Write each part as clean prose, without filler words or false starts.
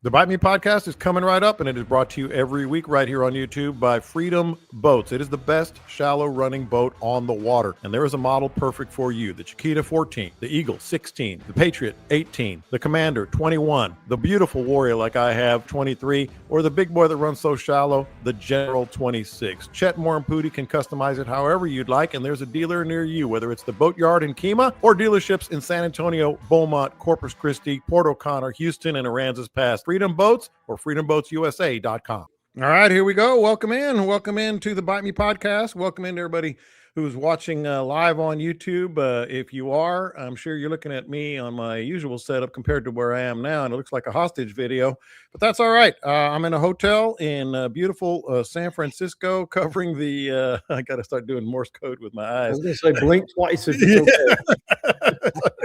The Bite Me podcast is coming right up, and it is brought to you every week right here on YouTube by Freedom Boats. It is the best shallow running boat on the water, and there is a model perfect for you. The Chiquita 14, the Eagle 16, the Patriot 18, the Commander 21, the beautiful Warrior like I have 23, or the big boy that runs so shallow, the General 26. Chet Moore and Pooty can customize it however you'd like, and there's a dealer near you, whether it's the Boatyard in Kemah or dealerships in San Antonio, Beaumont, Corpus Christi, Port O'Connor, Houston, and Aransas Pass. Freedom Boats or freedomboatsusa.com. All right, here we go. Welcome in to the Bite Me podcast. Welcome in to everybody who's watching live on YouTube. If you are, I'm sure you're looking at me on my usual setup compared to where I am now, and it looks like a hostage video, but that's all right. I'm in a hotel in beautiful San Francisco, covering the I got to start doing Morse code with my eyes. I was going to say blink twice if it's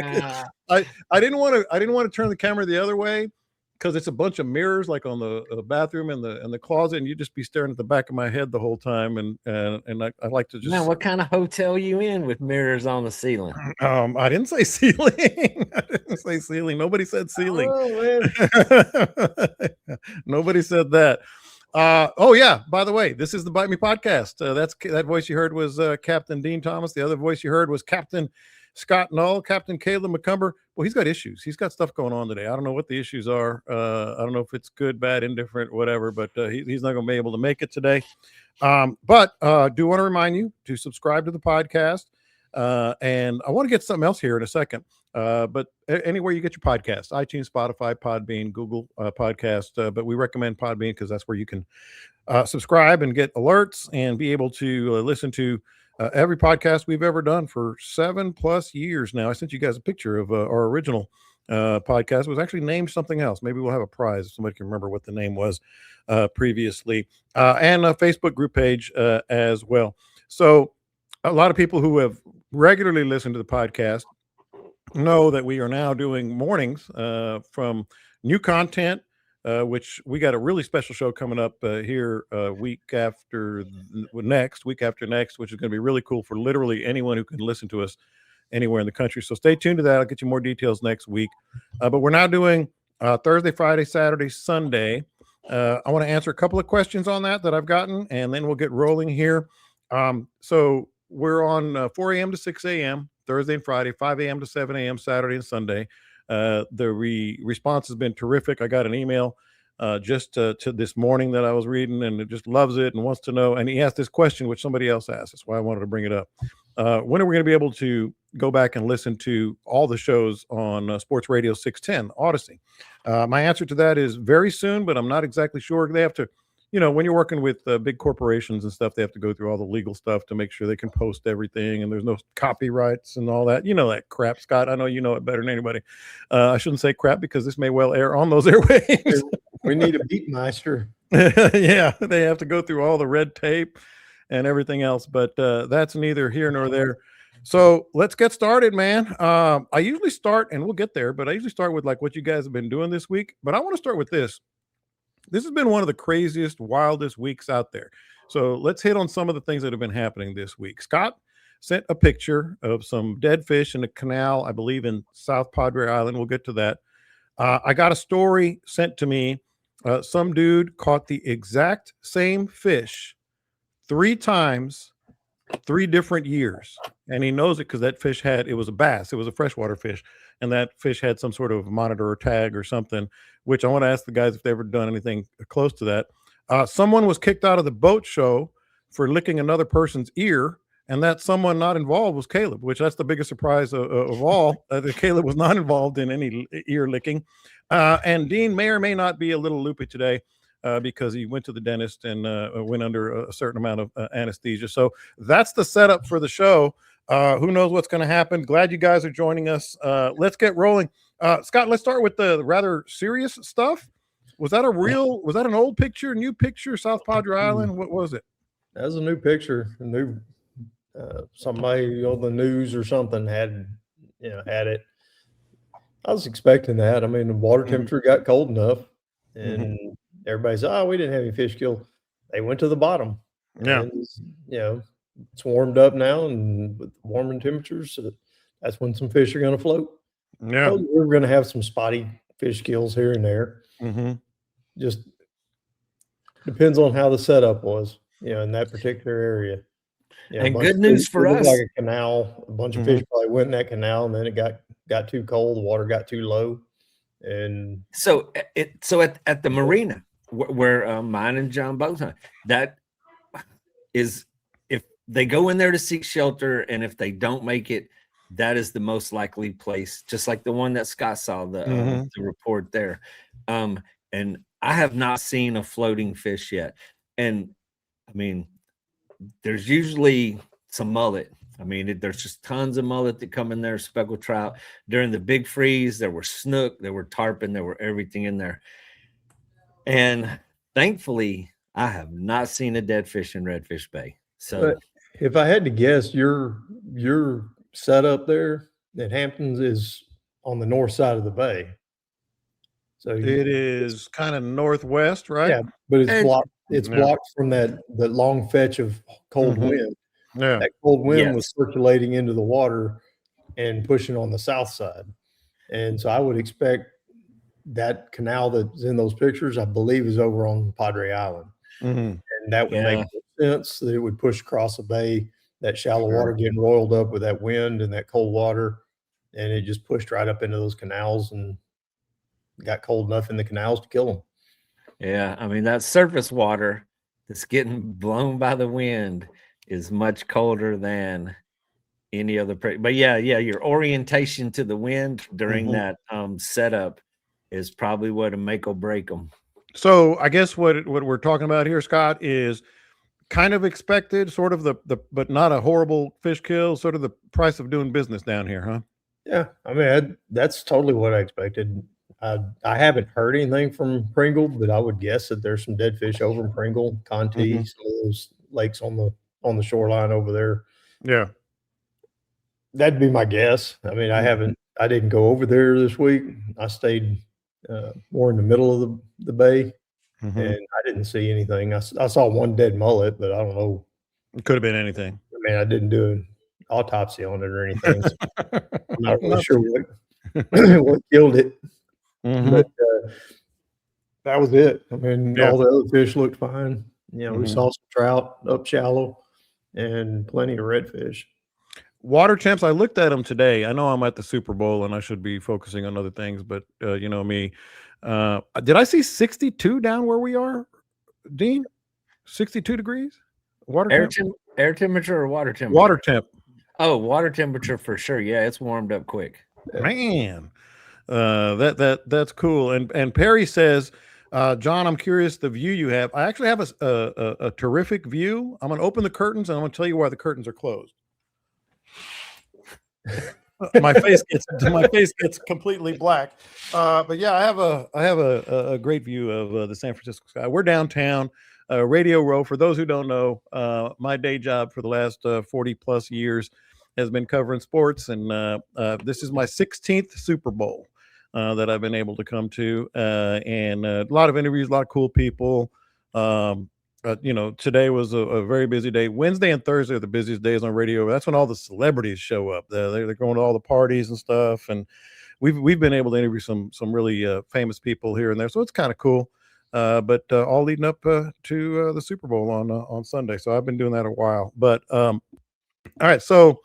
okay. I didn't want to turn the camera the other way, because it's a bunch of mirrors like on the bathroom and the closet, and you just be staring at the back of my head the whole time. And I like to just. Now, what kind of hotel you in with mirrors on the ceiling? I didn't say ceiling. I didn't say ceiling. Nobody said ceiling. Nobody said that. Oh yeah. By the way, this is the Bite Me podcast. That voice you heard was Captain Dean Thomas. The other voice you heard was Captain Scott Null. Captain Caleb McCumber. Well, he's got issues. He's got stuff going on today. I don't know what the issues are. I don't know if it's good, bad, indifferent, whatever, but he's not going to be able to make it today. But do want to remind you to subscribe to the podcast. And I want to get something else here in a second. But anywhere you get your podcasts, iTunes, Spotify, Podbean, Google Podcast. But we recommend Podbean because that's where you can subscribe and get alerts and be able to listen to every podcast we've ever done for 7+ years now. I sent you guys a picture of our original podcast. It was actually named something else. Maybe we'll have a prize if somebody can remember what the name was previously. And a Facebook group page as well. So a lot of people who have regularly listened to the podcast know that we are now doing mornings from new content, which we got a really special show coming up here week after next, which is going to be really cool for literally anyone who can listen to us anywhere in the country. So stay tuned to that. I'll get you more details next week. But we're now doing Thursday, Friday, Saturday, Sunday. I want to answer a couple of questions on that I've gotten, and then we'll get rolling here. So we're on 4 a.m. to 6 a.m. Thursday and Friday, 5 a.m. to 7 a.m. Saturday and Sunday. The response has been terrific. I got an email just to this morning that I was reading, and it just loves it and wants to know. And he asked this question, which somebody else asked. That's why I wanted to bring it up. When are we going to be able to go back and listen to all the shows on Sports Radio 610 Odyssey? My answer to that is very soon, but I'm not exactly sure. They have to, when you're working with big corporations and stuff, they have to go through all the legal stuff to make sure they can post everything, and there's no copyrights and all that. You know that crap, Scott. I know you know it better than anybody. I shouldn't say crap because this may well air on those airwaves. We need a beatmeister. Yeah, they have to go through all the red tape and everything else, but that's neither here nor there. So let's get started, man. I usually start, and we'll get there, but I usually start with like what you guys have been doing this week. But I want to start with this. This has been one of the craziest, wildest weeks out there. So let's hit on some of the things that have been happening this week. Scott sent a picture of some dead fish in a canal, I believe in South Padre Island. We'll get to that. I got a story sent to me. Some dude caught the exact same fish 3 times, 3 different years. And he knows it because that fish it was a bass. It was a freshwater fish. And that fish had some sort of monitor or tag or something, which I want to ask the guys if they've ever done anything close to that. Someone was kicked out of the boat show for licking another person's ear, and that someone not involved was Caleb, which that's the biggest surprise of all, that Caleb was not involved in any ear licking. And Dean may or may not be a little loopy today because he went to the dentist and went under a certain amount of anesthesia. So that's the setup for the show. Who knows what's going to happen? Glad you guys are joining us. Let's get rolling. Scott, let's start with the rather serious stuff. Was that an old picture, new picture, South Padre Island? What was it? That was a new picture. Somebody on the news or something had it. I was expecting that. I mean, the water temperature got cold enough, and everybody said, "Oh, we didn't have any fish killed." They went to the bottom. Yeah. And, it's warmed up now, and with warming temperatures, so that's when some fish are going to float. Yeah, we're going to have some spotty fish kills here and there. just depends on how the setup was, in that particular area. And good news for us. Like a canal, a bunch of fish probably went in that canal, and then it got too cold, the water got too low, and so at the marina where mine and John both hunt, that is, if they go in there to seek shelter, and if they don't make it, that is the most likely place, just like the one that Scott saw the report there. And I have not seen a floating fish yet. And I mean, there's usually some mullet. I mean, there's just tons of mullet that come in there, speckled trout. During the big freeze, there were snook, there were tarpon, there were everything in there. And thankfully, I have not seen a dead fish in Redfish Bay. So, but if I had to guess, your setup there at Hamptons is on the north side of the bay. So it is kind of northwest, right? Yeah, but it's blocked. It's blocked from that long fetch of cold wind. Yeah, that cold wind was circulating into the water and pushing on the south side, and so I would expect that canal that's in those pictures, I believe, is over on Padre Island, and that would make sense that it would push across the bay. That shallow water getting roiled up with that wind and that cold water, and it just pushed right up into those canals and got cold enough in the canals to kill them. Yeah, I mean, that surface water that's getting blown by the wind is much colder than any other. But yeah, your orientation to the wind during that setup is probably what will make or break them. So I guess what we're talking about here, Scott, is kind of expected, sort of the but not a horrible fish kill, sort of the price of doing business down here, huh? Yeah, I mean, that's totally what I expected. I haven't heard anything from Pringle, but I would guess that there's some dead fish over in Pringle, Conti, some of those lakes on the shoreline over there. Yeah, that'd be my guess. I mean, I didn't go over there this week. I stayed more in the middle of the bay, and I didn't see anything. I saw one dead mullet, but I don't know. It could have been anything. I mean, I didn't do an autopsy on it or anything. So I'm not really sure what killed it. But that was it. I mean, all the other fish looked fine. We saw some trout up shallow and plenty of redfish. Water temps, I looked at them today. I know I'm at the Super Bowl and I should be focusing on other things, but you know me. Did I see 62 down where we are, Dean? 62 degrees? Air temperature or water temperature? Water temp. Oh, water temperature for sure. Yeah, it's warmed up quick. Man. That's cool. And Perry says, John, I'm curious the view you have. I actually have a terrific view. I'm going to open the curtains and I'm going to tell you why the curtains are closed. my face gets completely black. But yeah, I have a great view of the San Francisco sky. We're downtown, Radio Row. For those who don't know, my day job for the last 40 plus years has been covering sports, and this is my 16th Super Bowl that I've been able to come to, and a lot of interviews, a lot of cool people. Today was a very busy day. Wednesday and Thursday are the busiest days on radio. That's when all the celebrities show up. They're going to all the parties and stuff, and we've been able to interview some really famous people here and there. So it's kind of cool. But all leading up to the Super Bowl on Sunday. So I've been doing that a while. But all right, so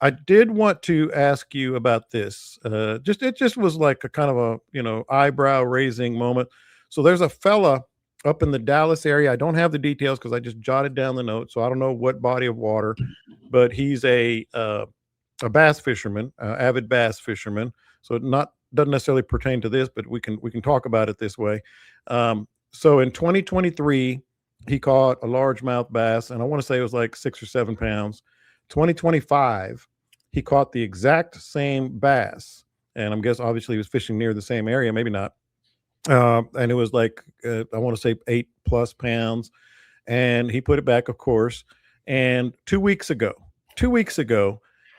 I did want to ask you about this. It just was like a kind of a eyebrow raising moment. So there's a fella up in the Dallas area. I don't have the details because I just jotted down the note, so I don't know what body of water, but he's a bass fisherman, avid bass fisherman. So doesn't necessarily pertain to this, but we can talk about it this way. So in 2023, he caught a largemouth bass, and I want to say it was like 6 or 7 pounds. 2025, he caught the exact same bass, and I'm guessing obviously he was fishing near the same area, maybe not. And it was like I want to say 8+ pounds, and he put it back, of course. And 2 weeks ago,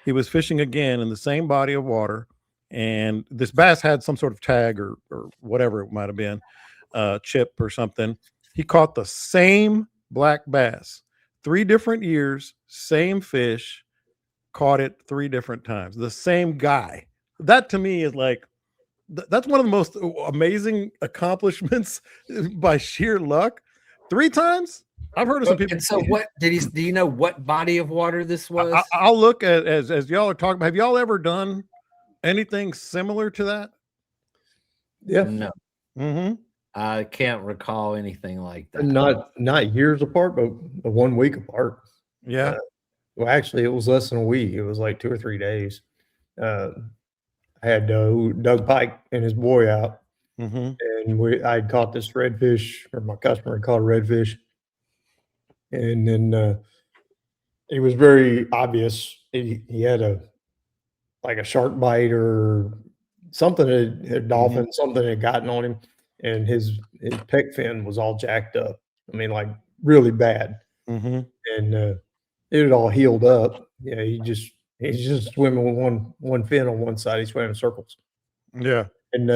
he was fishing again in the same body of water, and this bass had some sort of tag or whatever it might have been, chip or something. He caught the same black bass, 3 different years, same fish, caught it 3 different times, the same guy. That to me is like, that's one of the most amazing accomplishments by sheer luck. 3 times. I've heard of some people. And so what did he, do you know what body of water this was? I'll look at as y'all are talking. Have y'all ever done anything similar to that? Yeah. No. Mm-hmm. I can't recall anything like that. Not years apart, but 1 week apart. Yeah. Well, actually, it was less than a week. It was like 2 or 3 days. I had Doug Pike and his boy out, Mm-hmm. and I caught this redfish, or my customer had caught a redfish, and then it was very obvious he had a shark bite or something, a dolphin, something had gotten on him, and his pec fin was all jacked up. I mean, like really bad, Mm-hmm. and it had all healed up. Yeah, he's just swimming with one fin on one side. He's swimming in circles. Yeah. And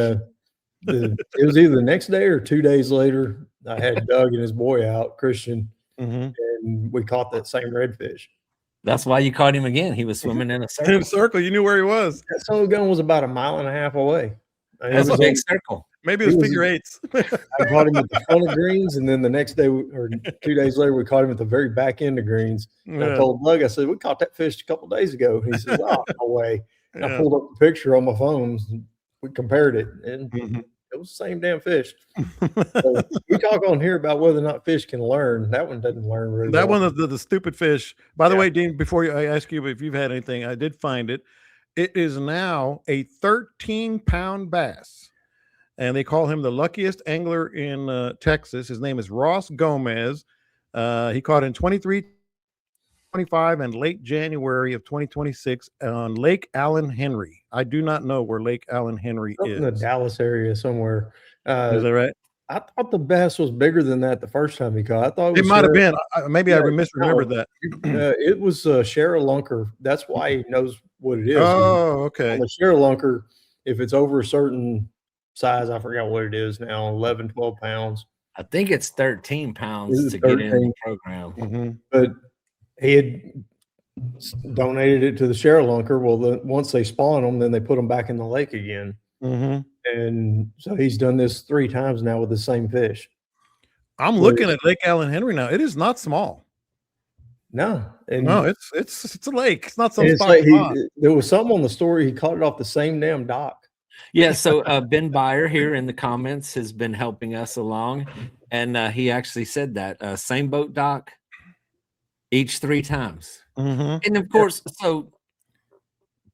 it was either the next day or 2 days later, I had Doug and his boy out, Christian, Mm-hmm. and we caught that same redfish. That's why you caught him again. He was swimming in a In circle. a circle, you knew where he was. That son of a gun was about 1.5 miles away. That's a big circle. Maybe it was figure eights. I caught him at the front of greens, and then the next day or 2 days later, we caught him at the very back end of greens. And I told Doug, I said, we caught that fish a couple of days ago. And he said, oh, no way. And I pulled up the picture on my phone. We compared it, and it was the same damn fish. So we talk on here about whether or not fish can learn. That one doesn't learn really That well. one, the stupid fish. By the way, Dean, before I ask you if you've had anything, I did find it. It is now a 13-pound bass, and they call him the luckiest angler in Texas. His name is Ross Gomez. He caught in 23, 25, and late January of 2026 on Lake Allen Henry. I do not know where Lake Allen Henry Up is. in the Dallas area somewhere. Is that right? I thought the bass was bigger than that the first time he caught. I thought It might have been. Maybe I misremembered that. It was Sherrilunker. That's why he knows what it is. Oh, okay. The Sherrilunker, if it's over a certain size, I forgot what it is now, 11, 12 pounds. I think it's 13 pounds It's to get 13. in the program. Mm-hmm. But he had donated it to the Sherrilunker. Well, once they spawn them, then they put them back in the lake again. Mm-hmm. And so he's done this 3 times now with the same fish. I'm looking at Lake Allen Henry now. It is not small. No, it's a lake. It's not some it's spot. like there was something on the story. He caught it off the same damn dock. Yeah, so Ben Byer here in the comments has been helping us along, and he actually said that same boat dock, each 3 times. Mm-hmm. And of course, so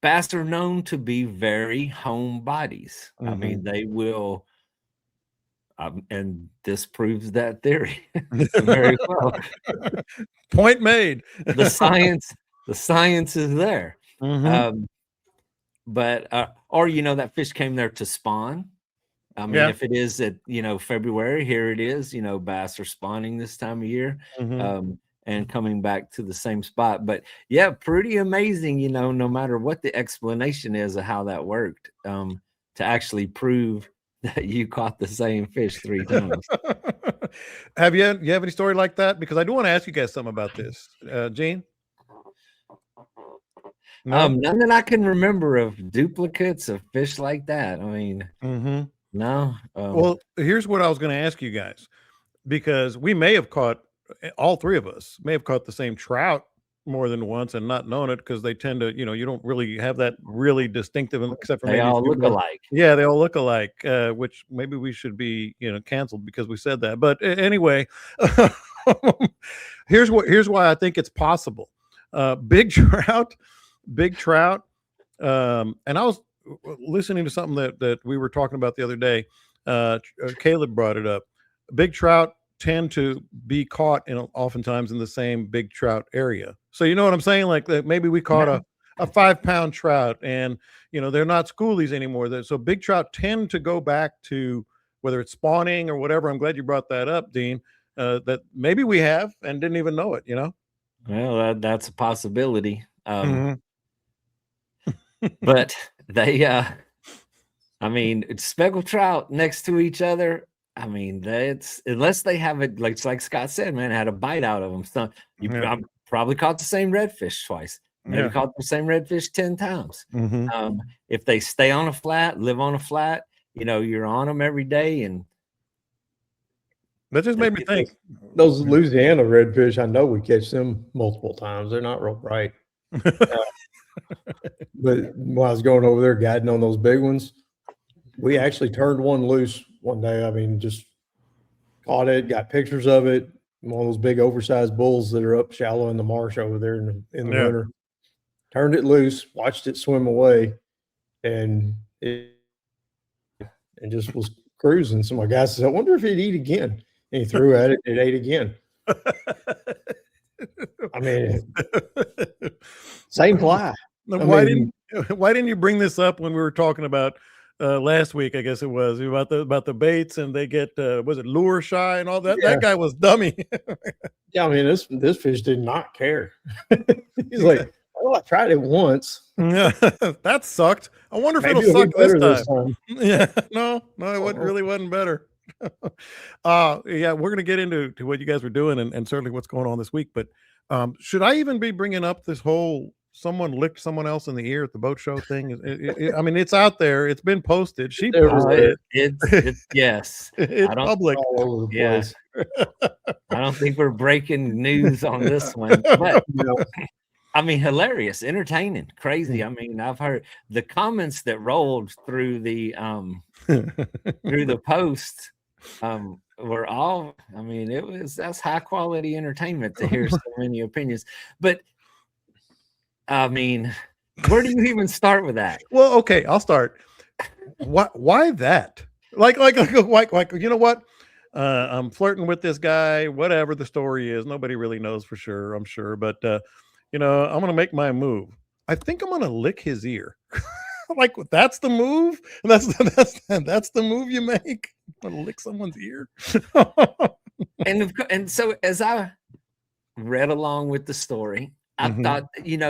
bass are known to be very home bodies. I mean, they will, and this proves that theory very well. Point made. The science is there. Mm-hmm. But that fish came there to spawn. I mean, if it is at February, here it is. Bass are spawning this time of year. Mm-hmm. And coming back to the same spot. But yeah, pretty amazing, no matter what the explanation is of how that worked, to actually prove that you caught the same fish 3 times. Have you have any story like that? Because I do want to ask you guys something about this. Gene? No? None that I can remember of duplicates of fish like that. I mean, no. Well, here's what I was going to ask you guys, because we may have caught, all 3 of us may have caught the same trout more than once and not known it, because they tend to, you don't really have that really distinctive, except for they all look alike. Yeah, they all look alike, which maybe we should be, canceled because we said that. But anyway, here's why I think it's possible. Big trout. And I was listening to something that we were talking about the other day. Caleb brought it up. Big trout tend to be caught oftentimes in the same big trout area. So you know what I'm saying? Like maybe we caught a 5-pound trout, and they're not schoolies anymore. So big trout tend to go back to whether it's spawning or whatever. I'm glad you brought that up, Dean. That maybe we have and didn't even know it. Well, that's a possibility. But they, I mean, speckled trout next to each other. I mean, that's unless they have it, like Scott said, man, had a bite out of them. So you probably caught the same redfish twice. Maybe caught the same redfish 10 times. If they stay on a flat, live on a flat, you're on them every day, and That just made me think. Those Louisiana redfish, I know we catch them multiple times. They're not real bright. But when I was going over there guiding on those big ones, we actually turned one loose one day. I mean, just caught it, got pictures of it. One of those big oversized bulls that are up shallow in the marsh over there in the winter. Turned it loose, watched it swim away, and just was cruising. So my guy says, I wonder if he'd eat again. And he threw at it, it ate again. I mean, same fly. Why didn't you bring this up when we were talking about last week? I guess it was about the baits, and they get was it lure shy and all that? Yeah. That guy was dummy. Yeah, I mean this fish did not care. He's like, oh, I tried it once. Yeah, that sucked. I wonder if it'll suck this time. Yeah, no, it really wasn't better. Yeah, we're gonna get into what you guys were doing and certainly what's going on this week. But should I even be bringing up this whole someone licked someone else in the ear at the boat show thing? I mean, it's out there. It's been posted. She posted it. It's yes. It's public. All over the place. I don't think we're breaking news on this one, but I mean, hilarious, entertaining, crazy. I mean, I've heard the comments that rolled through the post were all, I mean, that's high quality entertainment to hear so many opinions. But I mean, where do you even start with that? Well, okay, I'll start. Why that? Like, you know what? I'm flirting with this guy, whatever the story is. Nobody really knows for sure, I'm sure. But, I'm going to make my move. I think I'm going to lick his ear. Like, that's the move? That's the move you make? I'm going to lick someone's ear? And so as I read along with the story, I thought,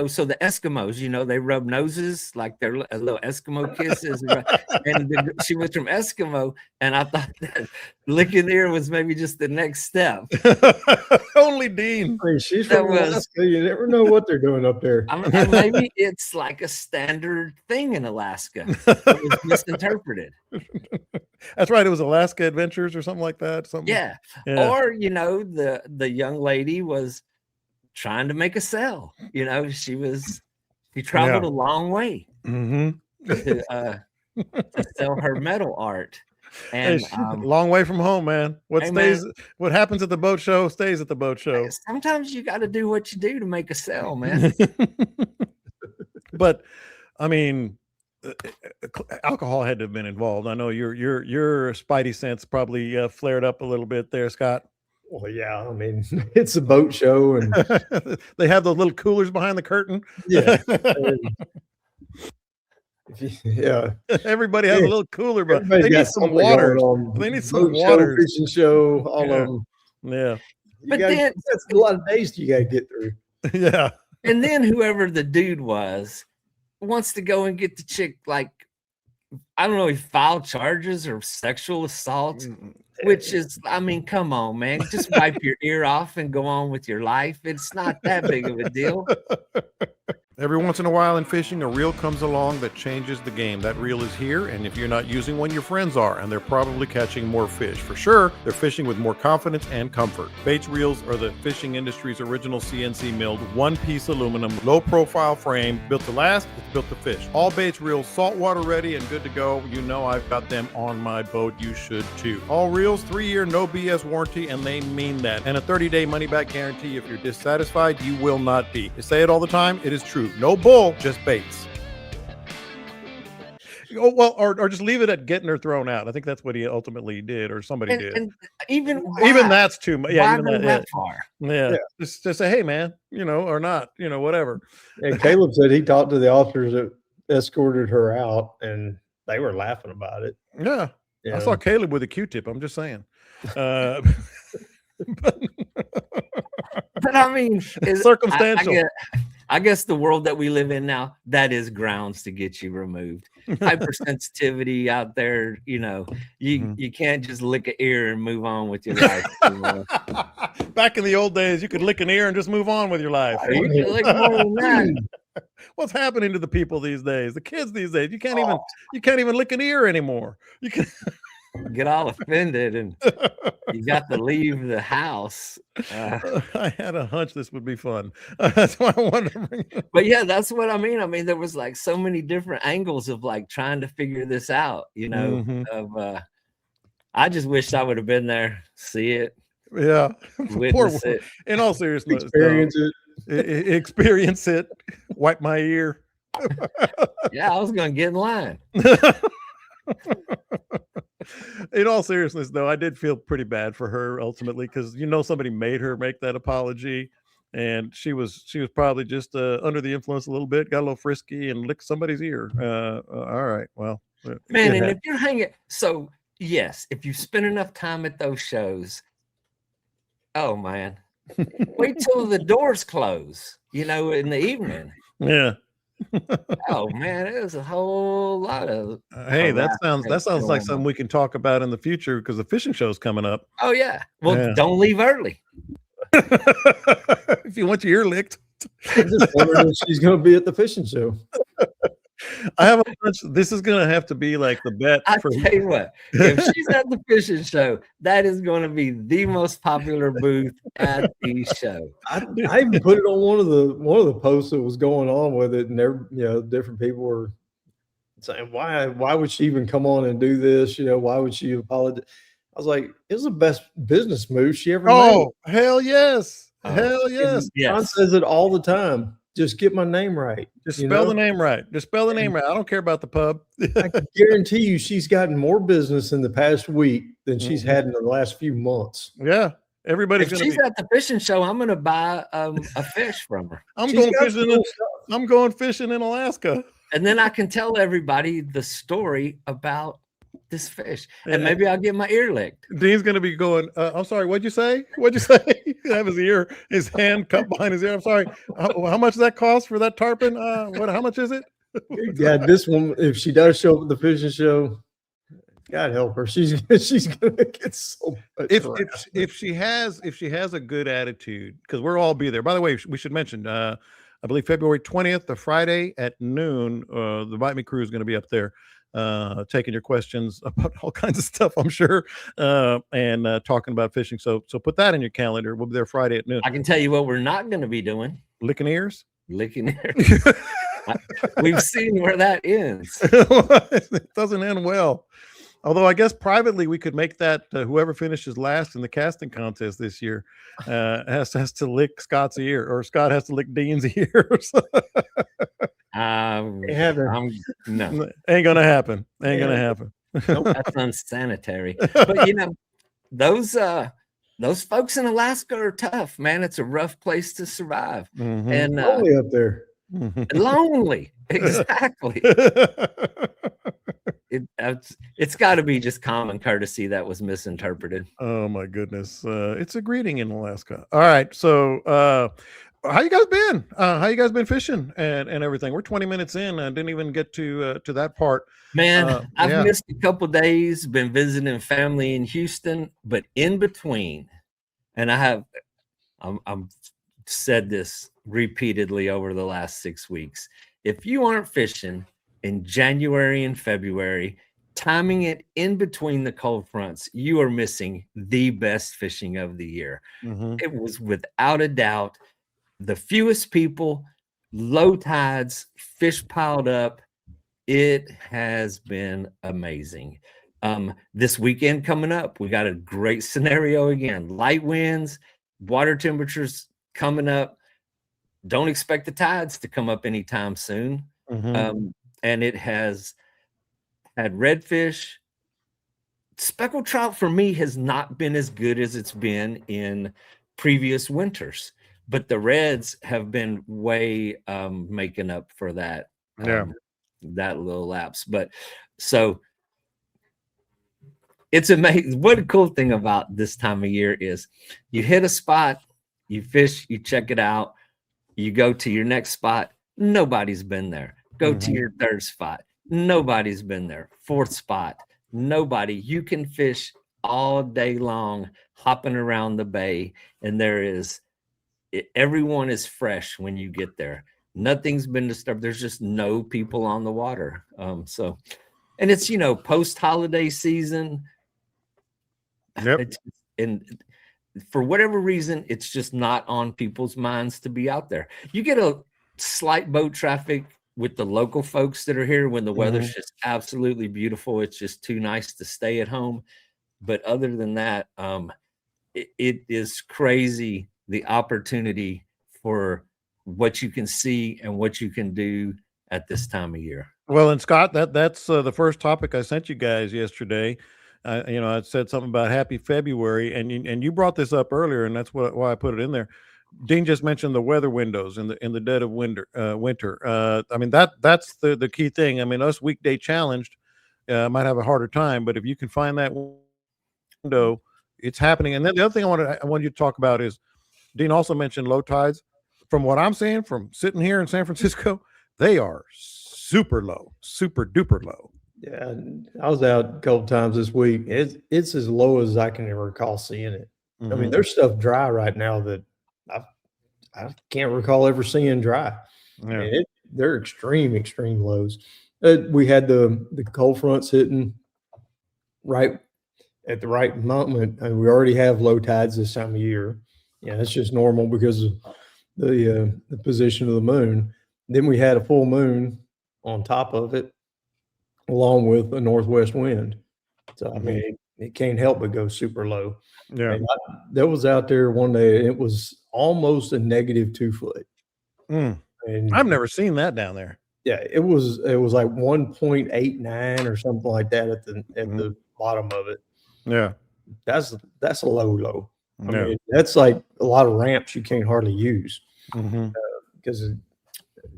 so the Eskimos, they rub noses like they're little Eskimo kisses. And she was from Eskimo, and I thought that licking the ear was maybe just the next step. Only Dean. I mean, she's from Alaska. You never know what they're doing up there. I mean, maybe it's like a standard thing in Alaska. It was misinterpreted. That's right. It was Alaska Adventures or something like that. Yeah. Or, the young lady was trying to make a sell. She traveled a long way to sell her metal art. And long way from home, man. What happens at the boat show stays at the boat show. Sometimes you got to do what you do to make a sell, man. But I mean, alcohol had to have been involved. I know your spidey sense probably flared up a little bit there, Scott. Well, yeah, I mean, it's a boat show, and they have those little coolers behind the curtain. Yeah. Yeah. Everybody has a little cooler, but they need some water. They need some water. Fishing show, all of them. Yeah. But then that's a lot of days you got to get through. Yeah. And then whoever the dude was wants to go and get the chick, like, I don't know, he filed charges or sexual assault, which is, I mean, come on, man. Just wipe your ear off and go on with your life. It's not that big of a deal. Every once in a while in fishing, a reel comes along that changes the game. That reel is here, and if you're not using one, your friends are, and they're probably catching more fish. For sure, they're fishing with more confidence and comfort. Bates reels are the fishing industry's original CNC milled, one-piece aluminum, low-profile frame, built to last, it's built to fish. All Bates reels saltwater ready and good to go. You know I've got them on my boat. You should too. All reels, 3-year no BS warranty, and they mean that. And a 30-day money-back guarantee. If you're dissatisfied, you will not be. I say it all the time. It is true. No bull, just baits. Oh, well, or just leave it at getting her thrown out. I think that's what he ultimately did, or somebody did. And even that's too much. Yeah, even that far. Yeah. Just say, hey, man, or not, whatever. And Caleb said he talked to the officers that escorted her out, and they were laughing about it. Yeah. I saw Caleb with a Q-tip. I'm just saying. But I mean, it's circumstantial. I guess the world that we live in now, that is grounds to get you removed. Hypersensitivity out there, you can't just lick an ear and move on with your life. Back in the old days, you could lick an ear and just move on with your life. You can lick more than that. What's happening to the people these days? The kids these days. You can't even lick an ear anymore. You can get all offended and you got to leave the house. I had a hunch this would be fun. That's why I wanted to bring it. But yeah, that's what I mean. I mean, there was like so many different angles of like trying to figure this out, you know, I just wished I would have been there, see it. Yeah. Witness it. In all seriousness. Experience it. Experience it. Wipe my ear. Yeah, I was going to get in line. In all seriousness, though, I did feel pretty bad for her ultimately because somebody made her make that apology, and she was probably just under the influence a little bit, got a little frisky, and licked somebody's ear. All right, well, man, and if you're hanging, so yes, if you spend enough time at those shows, oh man, wait till the doors close, in the evening. Yeah. Oh man, it was a whole lot of hey, that sounds like something we can talk about in the future because the fishing show's coming up. Oh yeah, well, don't leave early if you want your ear licked. I'm just wondering if she's going to be at the fishing show. I have a hunch this is going to have to be like the bet. I tell you what, if she's at the fishing show, that is going to be the most popular booth at the show. I even put it on one of the posts that was going on with it, and different people were saying, why would she even come on and do this? Why would she apologize? I was like, it was the best business move she ever made. Oh, hell yes. Hell yes. John says it all the time. Just get my name right. Just spell the name right. Just spell the name right. I don't care about the pub. I can guarantee you she's gotten more business in the past week than she's had in the last few months. Yeah. Everybody's if she's at the fishing show, I'm going to buy a fish from her. I'm going fishing in Alaska. And then I can tell everybody the story about this fish. And maybe I'll get my ear licked. Dean's going to be going, I'm sorry, what'd you say? What'd you say? Have his hand cupped behind his ear. I'm sorry. How much does that cost for that tarpon? How much is it? Yeah, this one, if she does show up at the fishing show, God help her. She's gonna get so much. If she has a good attitude, because we'll all be there. By the way, we should mention I believe February 20th, the Friday at noon, the Bite Me crew is going to be up there taking your questions about all kinds of stuff, I'm sure, and talking about fishing. So put that in your calendar. We'll be there Friday at noon. I can tell you what we're not going to be doing. Licking ears. We've seen where that ends. It doesn't end well. Although I guess privately we could make that whoever finishes last in the casting contest this year has to lick Scott's ear, or Scott has to lick Dean's ears. No, ain't gonna happen. Gonna happen. Nope, that's unsanitary. But those folks in Alaska are tough, man. It's a rough place to survive, and lonely up there. Lonely, exactly. It's got to be just common courtesy that was misinterpreted. Oh my goodness, it's a greeting in Alaska. All right, so how you guys been? How you guys been fishing and everything? We're 20 minutes in. I didn't even get to that part. Man, I've missed a couple days. Been visiting family in Houston, but in between, and I'm said this repeatedly over the last 6 weeks. If you aren't fishing in January and February, timing it in between the cold fronts, you are missing the best fishing of the year. It was without a doubt the fewest people, low tides, fish piled up. It has been amazing. This weekend coming up, we got a great scenario again. Light winds, water temperatures coming up. Don't expect the tides to come up anytime soon. And it has had redfish. Speckled trout for me has not been as good as it's been in previous winters, but the reds have been way making up for that. That little lapse. But so it's amazing. What a cool thing about this time of year is you hit a spot, you fish, you check it out, you go to your next spot. Nobody's been there. Go to your third spot. Nobody's been there. Fourth spot. Nobody. You can fish all day long, hopping around the bay, and everyone is fresh when you get there. Nothing's been disturbed. There's just no people on the water. So, and it's, post-holiday season. Yep. And for whatever reason, it's just not on people's minds to be out there. You get a slight boat traffic with the local folks that are here when the weather's just absolutely beautiful. It's just too nice to stay at home. But other than that, it is crazy, the opportunity for what you can see and what you can do at this time of year. Well, and Scott, that's the first topic I sent you guys yesterday. I said something about Happy February, and you brought this up earlier, and that's why I put it in there. Dean just mentioned the weather windows in the dead of winter. I mean that's the key thing. I mean, us weekday challenged might have a harder time, but if you can find that window, it's happening. And then the other thing I want you to talk about is Dean also mentioned low tides. From what I'm seeing from sitting here in San Francisco, they are super low, super duper low. Yeah, I was out a couple times this week. It's as low as I can recall seeing it. I mean, there's stuff dry right now that I can't recall ever seeing dry. Yeah. And they're extreme lows. We had the cold fronts hitting right at the right moment, and we already have low tides this time of year. Yeah, that's just normal because of the position of the moon. Then we had a full moon on top of it, along with a northwest wind. So I mean, it can't help but go super low. Yeah. That was out there one day. It was almost a -2 foot. And I've never seen that down there. Yeah, it was like 1.89 or something like that at the bottom of it. Yeah. That's a low. I mean, that's like a lot of ramps you can't hardly use because it's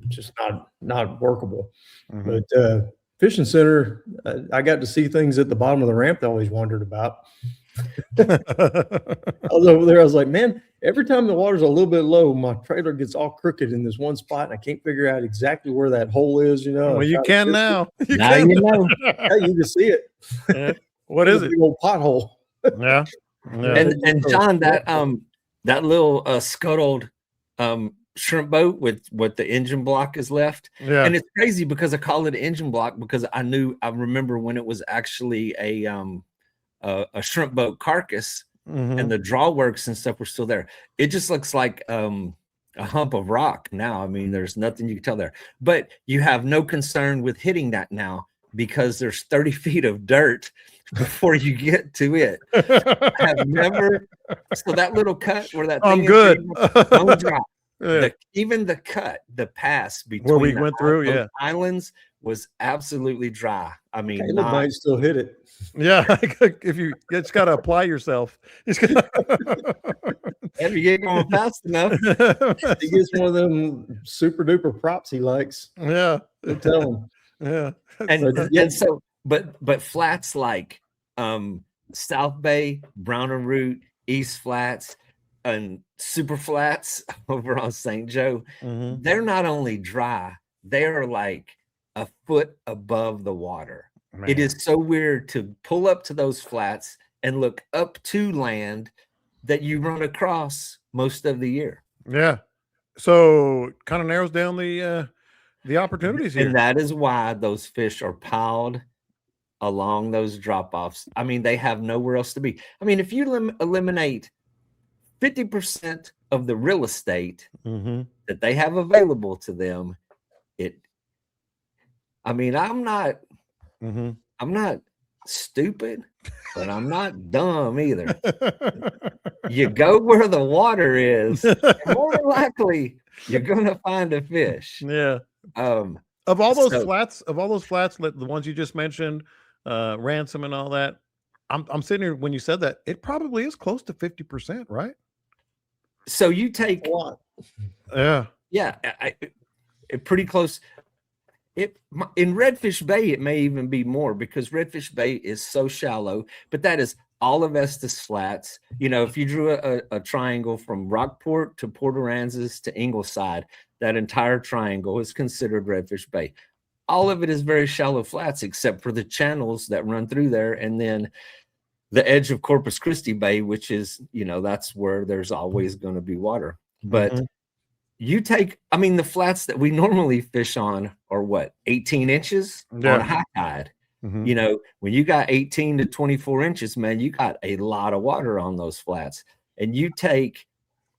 just not workable. But fishing center, I got to see things at the bottom of the ramp that I always wondered about. I was over there. I was like, man, every time the water's a little bit low, my trailer gets all crooked in this one spot, and I can't figure out exactly where that hole is. Well, you can now. Now you know. Yeah, you can see it. Yeah. What is it? Big old pothole. Yeah. And John, that little scuttled shrimp boat with what the engine block is left. Yeah. And it's crazy because I call it an engine block because I remember when it was actually a shrimp boat carcass and the drawworks and stuff were still there. It just looks like a hump of rock now. I mean, there's nothing you can tell there, but you have no concern with hitting that now because there's 30 feet of dirt before you get to it. I have never, so that little cut where that thing good. Don't drop. Even the cut, the pass between where we went through, islands was absolutely dry. I mean, Caleb might still hit it. Yeah, if you just got to apply yourself. If you get going fast enough, he gets one of them super duper props he likes. Yeah, tell him. Yeah, and so, but flats like South Bay, Brown and Root, East Flats, and Super Flats over on St. Joe, they're not only dry, they're like a foot above the water. Man. It is so weird to pull up to those flats and look up to land that you run across most of the year. Yeah. So kind of narrows down the opportunities here. And that is why those fish are piled along those drop-offs. I mean, they have nowhere else to be. I mean, if you eliminate 50% of the real estate that they have available to them, I'm not stupid, but I'm not dumb either. You go where the water is, more than likely you're gonna find a fish. Yeah. Of all those flats, the ones you just mentioned, Ransom and all that, I'm sitting here when you said that, it probably is close to 50%, right? So you take what? Yeah, pretty close. In Redfish Bay, it may even be more because Redfish Bay is so shallow, but that is all of Estes Flats. You know, if you drew a triangle from Rockport to Port Aransas to Ingleside, that entire triangle is considered Redfish Bay. All of it is very shallow flats, except for the channels that run through there. And then the edge of Corpus Christi Bay, which is, that's where there's always going to be water. But you take, I mean, the flats that we normally fish on are what, 18 inches on a high tide. Mhm. You know, when you got 18 to 24 inches, man, you got a lot of water on those flats. And you take,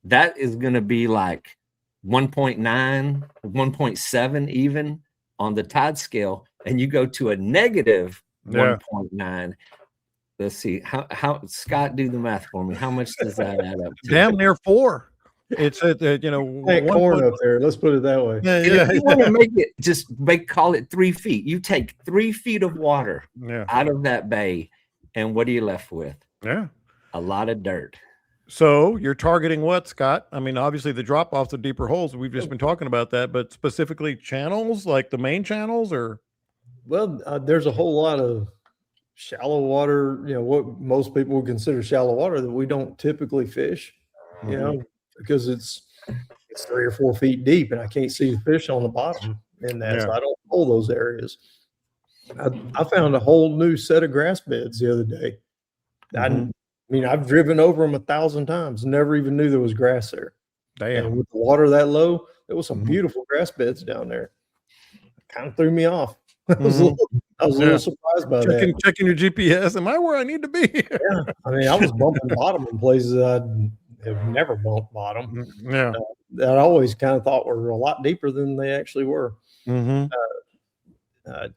that is going to be like 1.9, 1.7 even on the tide scale. And you go to a negative 1.9. Let's see, how Scott, do the math for me. How much does that add up to? Damn near 4. It's at you know, Plant corn up there. Let's put it that way. If you want to make it, just call it 3 feet. You take 3 feet of water out of that bay, and what are you left with? Yeah, a lot of dirt. So you're targeting what, Scott? I mean, obviously the drop-offs are deeper holes. We've just been talking about that, but specifically channels, like the main channels, or? Well, there's a whole lot of shallow water, you know, what most people would consider shallow water that we don't typically fish, you know, because it's 3 or 4 feet deep and I can't see the fish on the bottom in that. So I don't hold those areas. I found a whole new set of grass beds the other day. I mean, I've driven over them 1,000 times, never even knew there was grass there. Damn. And with the water that low, there was some beautiful grass beds down there. Kind of threw me off. I was a little surprised by that. Checking your GPS. Am I where I need to be? Yeah. I mean, I was bumping bottom in places I have never bumped bottom. Yeah. That I always kind of thought were a lot deeper than they actually were. I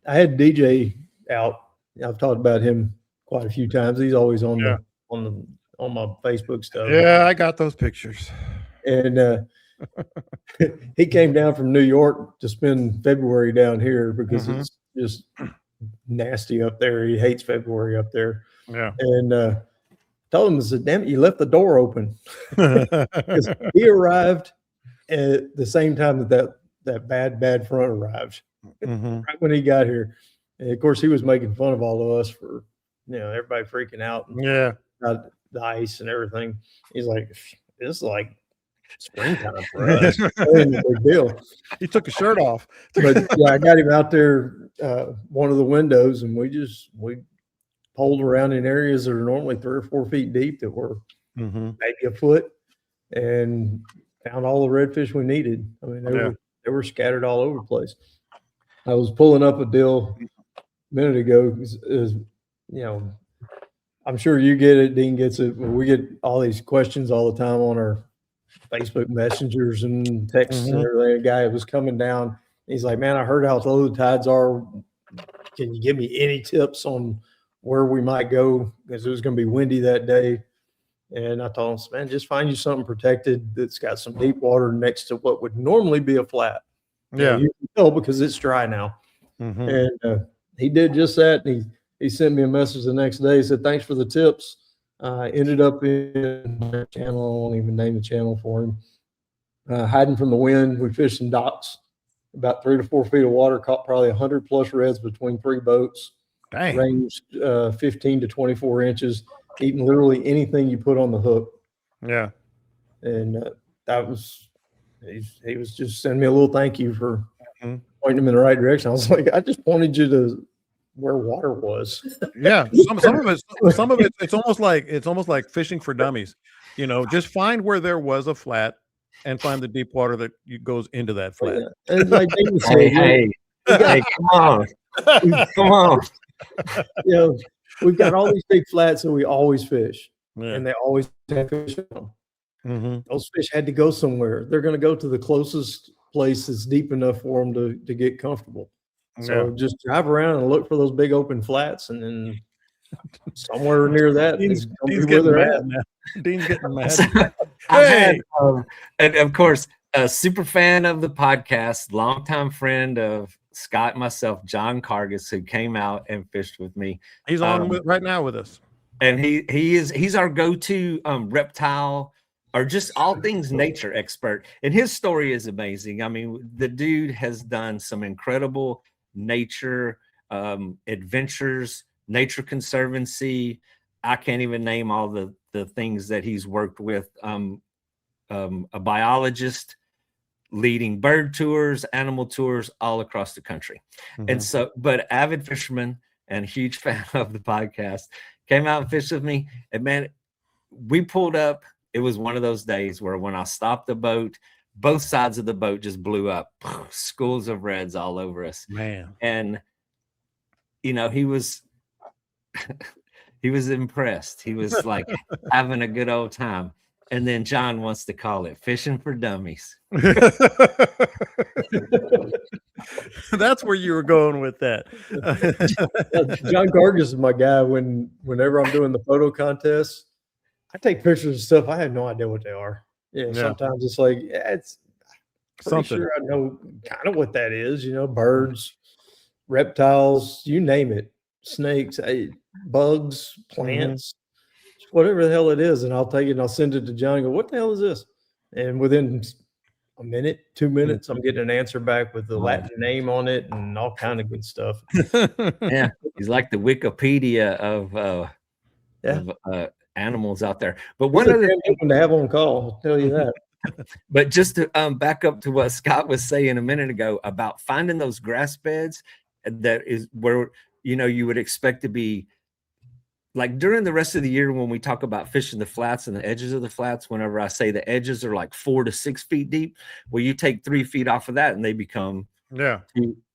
had DJ out. I've talked about him quite a few times. He's always on on my Facebook stuff. Yeah, I got those pictures. And he came down from New York to spend February down here because it's just nasty up there. He hates February up there. Yeah. And told him, I said, damn it, you left the door open. Because he arrived at the same time that bad front arrived. Right when he got here. And of course, he was making fun of all of us for, you know, everybody freaking out. About the ice and everything. He's like, this is like springtime for us. Ain't a big deal. He took his shirt off. But yeah, I got him out there, one of the windows, and we poled around in areas that are normally 3 or 4 feet deep that were maybe a foot, and found all the redfish we needed. I mean, they were scattered all over the place. I was pulling up a deal a minute ago. Is you know, I'm sure you get it, Dean gets it. We get all these questions all the time on our Facebook messengers and texts and everything. A guy was coming down. He's like, man, I heard how low the tides are. Can you give me any tips on where we might go? Because it was going to be windy that day. And I told him, man, just find you something protected that's got some deep water next to what would normally be a flat. Yeah. You can tell because it's dry now. And he did just that. And he sent me a message the next day. He said, thanks for the tips. Ended up in their channel. I won't even name the channel for him. Hiding from the wind. We fished some docks, about 3 to 4 feet of water, caught probably 100 plus reds between 3 boats. Dang. Ranged 15 to 24 inches, eating literally anything you put on the hook. Yeah. And that was, he was just sending me a little thank you for pointing him in the right direction. I was like, I just pointed you to where water was. Yeah. Some of it, it's almost like fishing for dummies. You know, just find where there was a flat and find the deep water that goes into that flat. Yeah. And like David said, hey, come on. Come on. You know, we've got all these big flats that we always fish, Yeah. and they always have fish on them. Those fish had to go somewhere. They're going to go to the closest place that's deep enough for them to get comfortable. So just drive around and look for those big open flats, and then somewhere near that, Dean's getting mad now. Dean's getting mad. Hey, and of course, a super fan of the podcast, longtime friend of Scott and myself, John Cargus, who came out and fished with me. He's on right now with us, and he's our go-to reptile or just all things nature expert. And his story is amazing. I mean, the dude has done some incredible nature adventures, nature conservancy. I can't even name all the things that he's worked with. A biologist leading bird tours, animal tours all across the country. And so, but avid fisherman and huge fan of the podcast, came out and fished with me. And man, we pulled up. It was one of those days where when I stopped the boat, both sides of the boat just blew up. Schools of reds all over us. Man. And, you know, he was he was impressed. He was like having a good old time. And then John wants to call it fishing for dummies. That's where you were going with that. John Gargis is my guy. Whenever I'm doing the photo contests, I take pictures of stuff. I have no idea what they are. Yeah, sometimes it's like, it's pretty sure I know kind of what that is. You know, birds, reptiles, you name it, snakes, bugs, plants, whatever the hell it is, and I'll take it and I'll send it to John and go, what the hell is this? And within a minute, 2 minutes, I'm getting an answer back with the Latin name on it and all kind of good stuff. Yeah, he's like the Wikipedia of animals out there. But one other thing to have on call, I'll tell you that. But just to back up to what Scott was saying a minute ago about finding those grass beds, that is where, you know, you would expect to be. Like during the rest of the year, when we talk about fishing the flats and the edges of the flats, whenever I say the edges are like 4 to 6 feet deep, well, you take 3 feet off of that and they become 2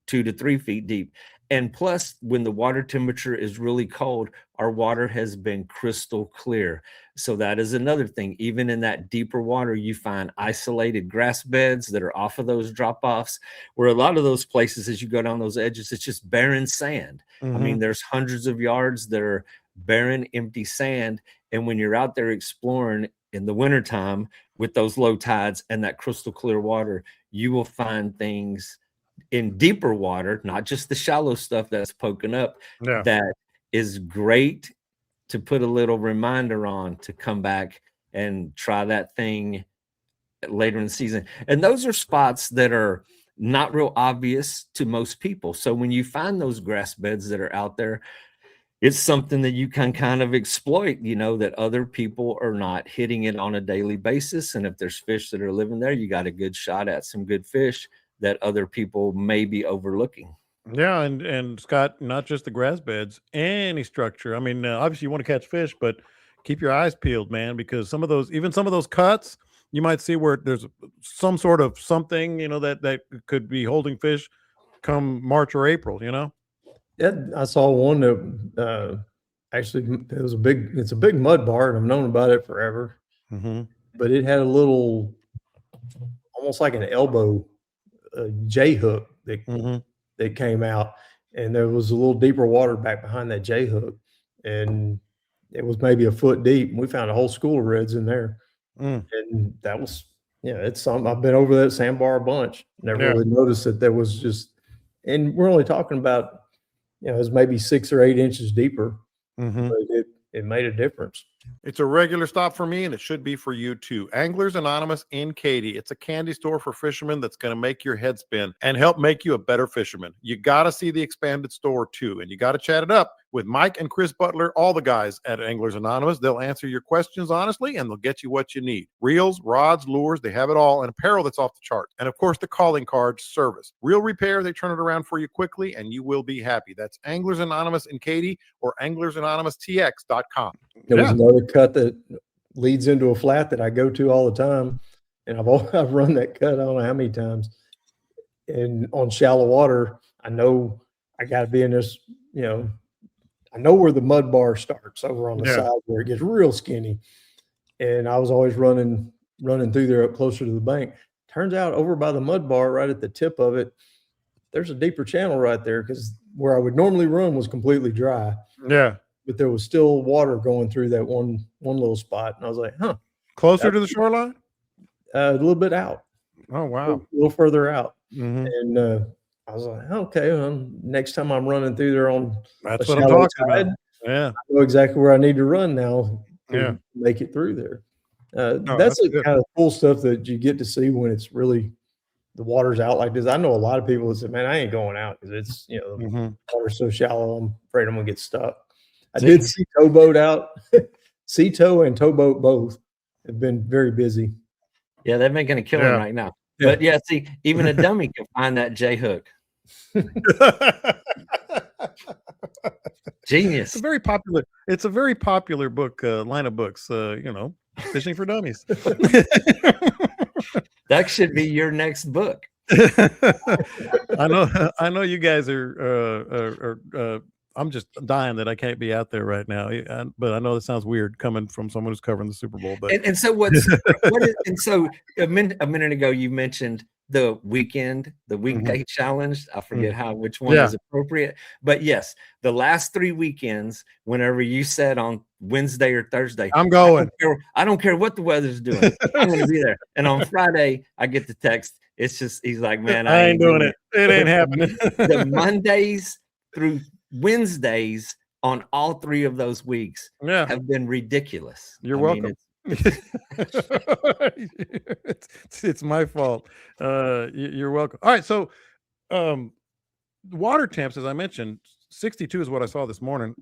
to 3 feet deep. And plus, when the water temperature is really cold, our water has been crystal clear. So that is another thing. Even in that deeper water, you find isolated grass beds that are off of those drop-offs, where a lot of those places, as you go down those edges, it's just barren sand. I mean, there's hundreds of yards that are barren, empty sand. And when you're out there exploring in the wintertime with those low tides and that crystal clear water, you will find things in deeper water, not just the shallow stuff that's poking up, that is great to put a little reminder on to come back and try that thing later in the season. And those are spots that are not real obvious to most people. So when you find those grass beds that are out there, it's something that you can kind of exploit, you know, that other people are not hitting it on a daily basis. And if there's fish that are living there, you got a good shot at some good fish that other people may be overlooking. Yeah, and Scott, not just the grass beds, any structure. I mean, obviously you want to catch fish, but keep your eyes peeled, man, because some of those cuts, you might see where there's some sort of something, you know, that could be holding fish come March or April, you know? Yeah, I saw one that actually it's a big mud bar, and I've known about it forever. But it had a little, almost like an elbow J hook that came out, and there was a little deeper water back behind that J hook, and it was maybe a foot deep. And we found a whole school of reds in there, and that was, it's something. I've been over that sandbar a bunch. Never really noticed that there was just, and we're only talking about, it was maybe 6 or 8 inches deeper, but it made a difference. It's a regular stop for me, and it should be for you too. Anglers Anonymous in Katy. It's a candy store for fishermen that's going to make your head spin and help make you a better fisherman. You got to see the expanded store too, and you got to chat it up with Mike and Chris Butler, all the guys at Anglers Anonymous. They'll answer your questions honestly, and they'll get you what you need. Reels, rods, lures, they have it all, and apparel that's off the chart. And of course, the calling card service. Real repair, they turn it around for you quickly, and you will be happy. That's Anglers Anonymous in Katy or anglersanonymous.tx.com. There was another cut that leads into a flat that I go to all the time, and I've run that cut I don't know how many times. And on shallow water, I know I got to be in this, I know where the mud bar starts over on the side where it gets real skinny. And I was always running through there up closer to the bank. Turns out over by the mud bar, right at the tip of it, there's a deeper channel right there, because where I would normally run was completely dry. Yeah. But there was still water going through that one little spot. And I was like, Closer to the shoreline? A little bit out. Oh, wow. A little further out. And I was like, okay, well, next time I'm running through there that's what I'm talking about. Yeah. I know exactly where I need to run now to make it through there. That's the kind of cool stuff that you get to see when it's really the water's out like this. I know a lot of people that say, man, I ain't going out because it's, the water's so shallow, I'm afraid I'm going to get stuck. I did see towboat out. Sea tow and towboat both have been very busy. Yeah, they're making a killing right now. But see, even a dummy can find that J hook. Genius. It's a very popular book, line of books, Fishing for Dummies. That should be your next book. I know you guys are I'm just dying that I can't be out there right now. But I know it sounds weird coming from someone who's covering the Super Bowl. But And so what is, and so a minute ago you mentioned the weekday challenge. I forget which one is appropriate, but yes, the last 3 weekends, whenever you said on Wednesday or Thursday, I'm going. I don't care what the weather's doing. I'm going to be there. And on Friday, I get the text. It's just, he's like, man, I ain't doing it. It ain't happening. The Mondays through Wednesdays on all 3 of those weeks have been ridiculous. You're welcome. It's my fault. You're welcome. All right. So, water temps, as I mentioned, 62 is what I saw this morning.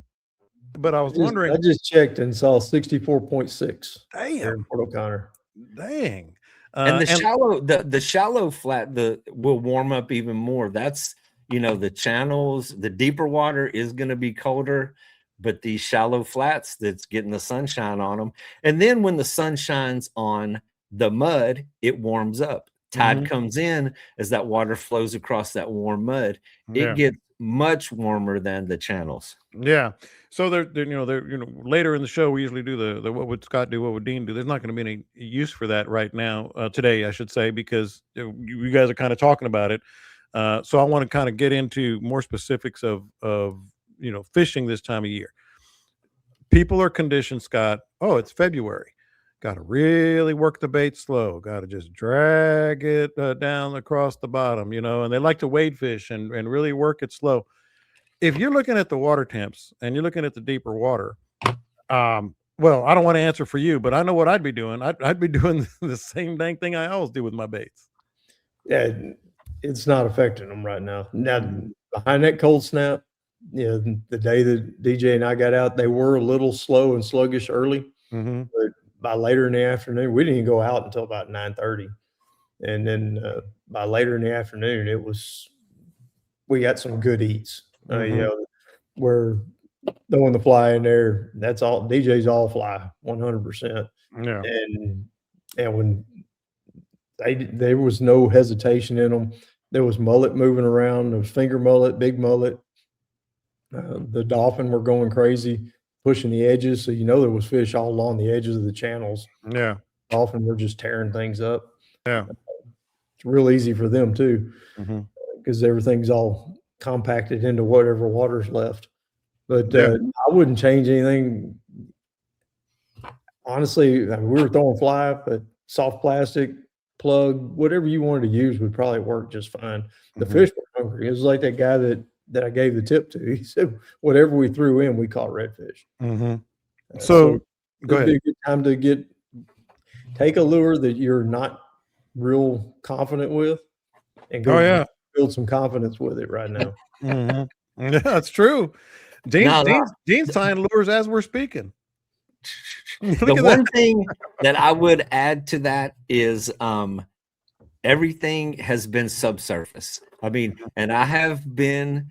But I was wondering. I just checked and saw 64.6. Damn. Port O'Connor. Dang. And the shallow flat will warm up even more. That's, the channels, the deeper water is going to be colder, but these shallow flats that's getting the sunshine on them. And then when the sun shines on the mud, it warms up. Tide comes in as that water flows across that warm mud. It gets much warmer than the channels. Yeah. So they're later in the show, we usually do the what would Scott do, what would Dean do? There's not going to be any use for that right now, today, I should say, because you guys are kind of talking about it. So I want to kind of get into more specifics of fishing this time of year. People are conditioned, Scott. Oh, it's February. Got to really work the bait slow. Got to just drag it down across the bottom, and they like to wade fish and really work it slow. If you're looking at the water temps and you're looking at the deeper water, well, I don't want to answer for you, but I know what I'd be doing. I'd be doing the same dang thing I always do with my baits. Yeah, it's not affecting them right now. Now, behind that cold snap, the day that DJ and I got out, they were a little slow and sluggish early, but by later in the afternoon, we didn't even go out until about 9:30. And then by later in the afternoon, we got some good eats. We're throwing the fly in there. That's all. DJ's all fly, 100%. Yeah. And when there was no hesitation in them. There was mullet moving around. There was finger mullet, big mullet. The dolphin were going crazy, pushing the edges. So there was fish all along the edges of the channels. Yeah. Dolphin were just tearing things up. Yeah. It's real easy for them too, because everything's all compacted into whatever water's left. But I wouldn't change anything. Honestly, we were throwing fly, but soft plastic, plug, whatever you wanted to use would probably work just fine. The fish were hungry. It was like that guy that I gave the tip to. He said, whatever we threw in, we caught redfish. So go ahead. It'd be a good time to take a lure that you're not real confident with and go build some confidence with it right now. Yeah, that's true. Dean's tying lures as we're speaking. The one thing that I would add to that is everything has been subsurface. I mean, and I have been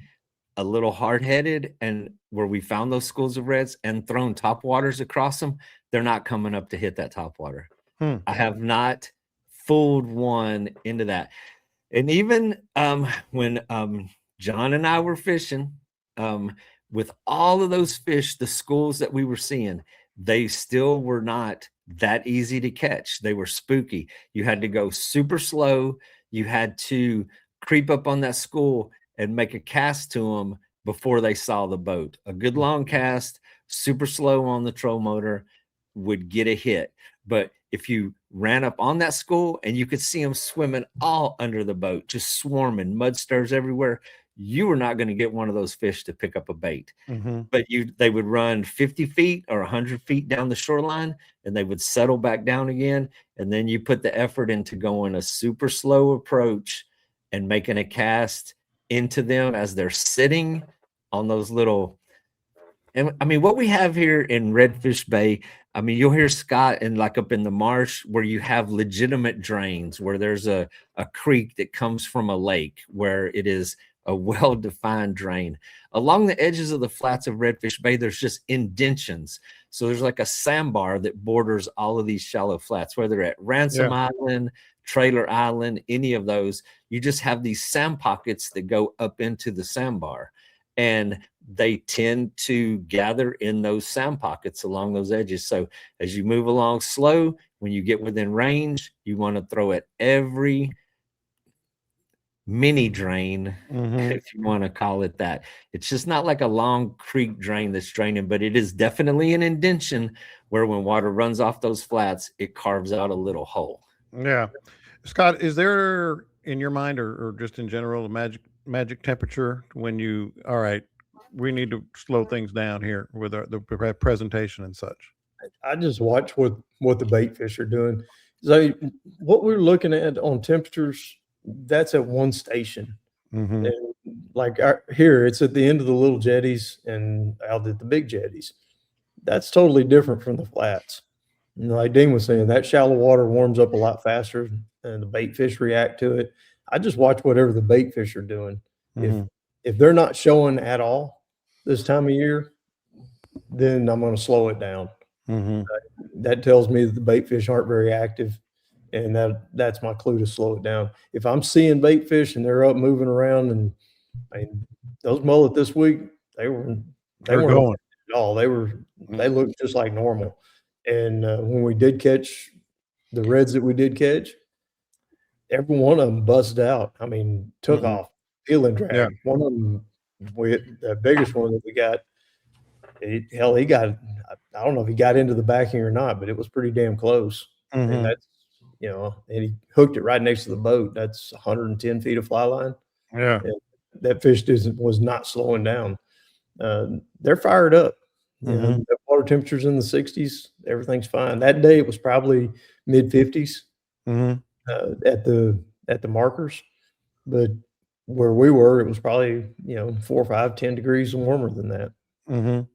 a little hard-headed, and where we found those schools of reds and thrown top waters across them, they're not coming up to hit that top water. I have not fooled one into that. And even when John and I were fishing, with all of those fish, the schools that we were seeing, they still were not that easy to catch. They were spooky. You had to go super slow. You had to creep up on that school and make a cast to them before they saw the boat. A good long cast, super slow on the troll motor, would get a hit. But if you ran up on that school and you could see them swimming all under the boat, just swarming, mud stirs everywhere, you were not going to get one of those fish to pick up a bait. But they would run 50 feet or 100 feet down the shoreline, and they would settle back down again. And then you put the effort into going a super slow approach and making a cast into them as they're sitting on those little. And I mean, what we have here in Redfish Bay, I mean, you'll hear Scott and like up in the marsh where you have legitimate drains, where there's a creek that comes from a lake, where it is a well-defined drain. Along the edges of the flats of Redfish Bay, there's just indentions. So there's like a sandbar that borders all of these shallow flats, whether at Ransom Island, Trailer Island, any of those, you just have these sand pockets that go up into the sandbar. And they tend to gather in those sand pockets along those edges. So as you move along slow, when you get within range, you want to throw at every mini drain, if you want to call it that. It's just not like a long creek drain that's draining, but it is definitely an indention where when water runs off those flats, it carves out a little hole. Yeah. Scott, is there in your mind or just in general a magic temperature when you, all right, we need to slow things down here with the presentation and such? I just watch what the bait fish are doing. So what we're looking at on temperatures, that's at one station. And like here, it's at the end of the little jetties and out at the big jetties. That's totally different from the flats. You know, like Dean was saying, that shallow water warms up a lot faster and the bait fish react to it. I just watch whatever the bait fish are doing. If they're not showing at all this time of year, then I'm going to slow it down. That tells me that the bait fish aren't very active, and that's my clue to slow it down. If I'm seeing bait fish and they're up moving around, and I mean, those mullet this week, they weren't going at all. They looked just like normal. And when we did catch the reds that we did catch, every one of them busted out. I mean, took off, peeling drag. Yeah. One of them, the biggest one that we got, he got, I don't know if he got into the backing or not, but it was pretty damn close. And that's, you know, and he hooked it right next to the boat. That's 110 feet of fly line. Yeah. And that fish was not slowing down. They're fired up. You know, the water temperature's in the 60s. Everything's fine. That day it was probably mid 50s at the markers, but where we were, it was probably 4, 5, 10 degrees warmer than that.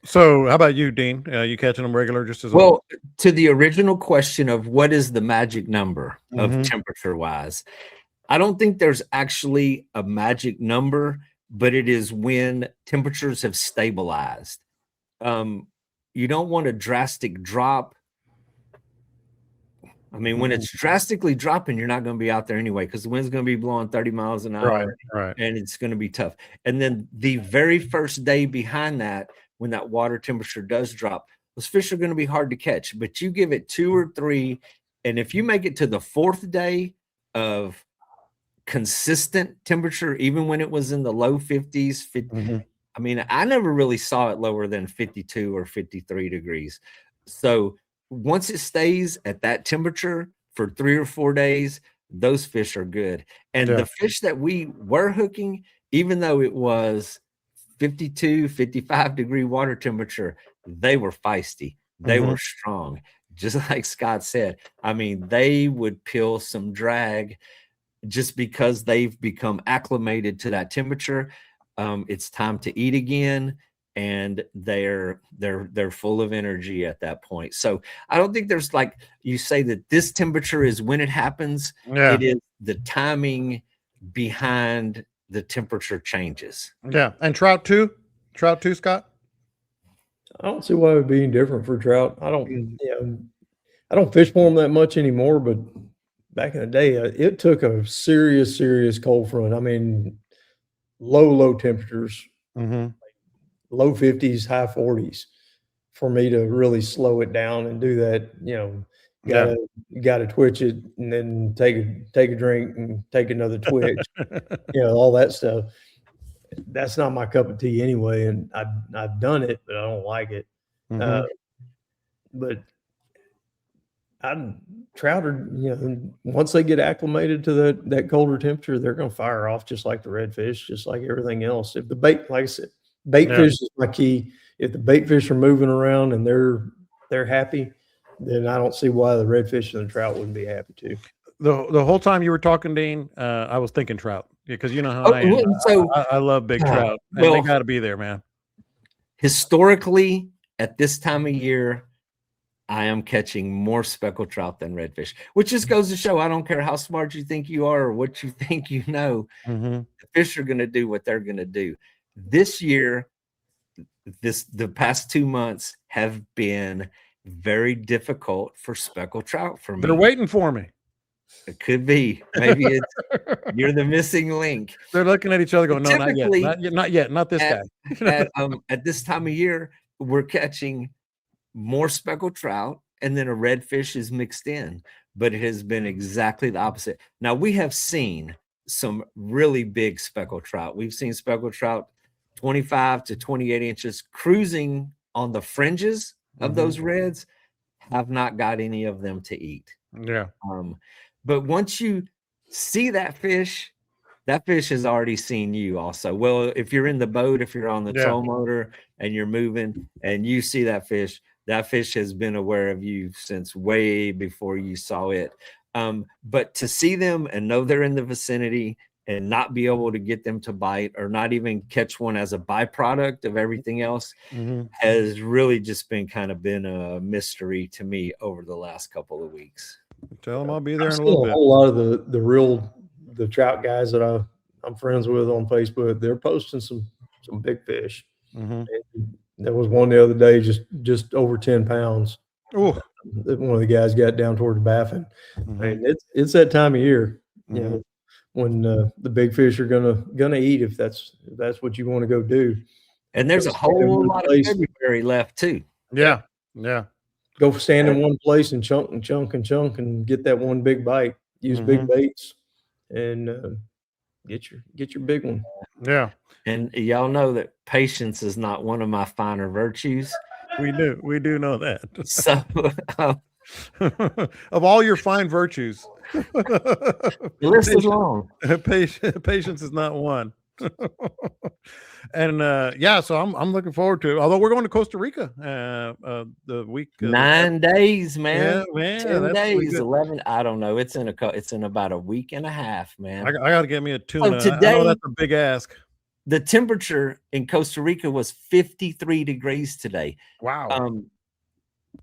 So how about you, Dean? You catching them regular just as well? To the original question of what is the magic number of temperature wise, I don't think there's actually a magic number, but it is when temperatures have stabilized. You don't want a drastic drop. I mean, when it's drastically dropping, you're not going to be out there anyway, because the wind's going to be blowing 30 miles an hour, and it's going to be tough. And then the very first day behind that, when that water temperature does drop, those fish are going to be hard to catch. But you give it 2 or 3, and if you make it to the 4th day of consistent temperature, even when it was in the low 50s, I mean, I never really saw it lower than 52 or 53 degrees. So once it stays at that temperature for 3 or 4 days, those fish are good. And the fish that we were hooking, even though it was 52, 55 degree water temperature, they were feisty. They were strong. Just like Scott said, I mean, they would peel some drag just because they've become acclimated to that temperature. It's time to eat again, and they're full of energy at that point. So I don't think there's, like you say, that this temperature is when it happens. It is the timing behind the temperature changes. And trout too, Scott? I don't see why it would be any different for trout. I don't fish for them that much anymore, but back in the day, it took a serious cold front. I mean, low temperatures, low 50s, high 40s, for me to really slow it down and do that. Gotta twitch it and then take a drink and take another twitch. All that stuff. That's not my cup of tea anyway, and I've done it, but I don't like it. But trout are, once they get acclimated to that colder temperature, they're going to fire off just like the redfish, just like everything else. If the bait, like I said, bait fish is my key. If the bait fish are moving around and they're happy, then I don't see why the redfish and the trout wouldn't be happy too. The whole time you were talking, Dean, I was thinking trout, because you know how I am. So I love big trout, and they got to be there, man. Historically, at this time of year, I am catching more speckled trout than redfish, which just goes to show I don't care how smart you think you are or what you think you know. The fish are going to do what they're going to do. This year, the past 2 months have been very difficult for speckled trout for me. They're waiting for me. It could be. Maybe it's you're the missing link. They're looking at each other going, no, not yet, not this guy. At this time of year, we're catching more speckled trout, and then a redfish is mixed in, but it has been exactly the opposite. Now, we have seen some really big speckled trout. We've seen speckled trout 25 to 28 inches cruising on the fringes of those reds. Have not got any of them to eat. Yeah. But once you see that fish has already seen you also. Well, if you're in the boat, if you're on the troll motor and you're moving and you see that fish has been aware of you since way before you saw it. But to see them and know they're in the vicinity and not be able to get them to bite or not even catch one as a byproduct of everything else has really just been a mystery to me over the last couple of weeks. Tell them I'll be there in a seen little bit. A whole lot of the trout guys that I'm friends with on Facebook. They're posting some big fish. There was one the other day, just over 10 pounds. Oh, one of the guys got down toward the Baffin. And it's that time of year, you know, when the big fish are gonna eat if that's what you want to go do. And there's a whole lot of February left too. Yeah. Go stand in one place and chunk and get that one big bite. Use big baits and get your big one. Yeah. And y'all know that patience is not one of my finer virtues. We do know that. So of all your fine virtues, the list is long. Patience is not one. And so I'm looking forward to it. Although we're going to Costa Rica the week 9 days, man. Yeah, man. 10 days, 11. I don't know. It's in about a week and a half, man. I got to get me a tuna. Today, I know that's a big ask. The temperature in Costa Rica was 53 degrees today. Wow.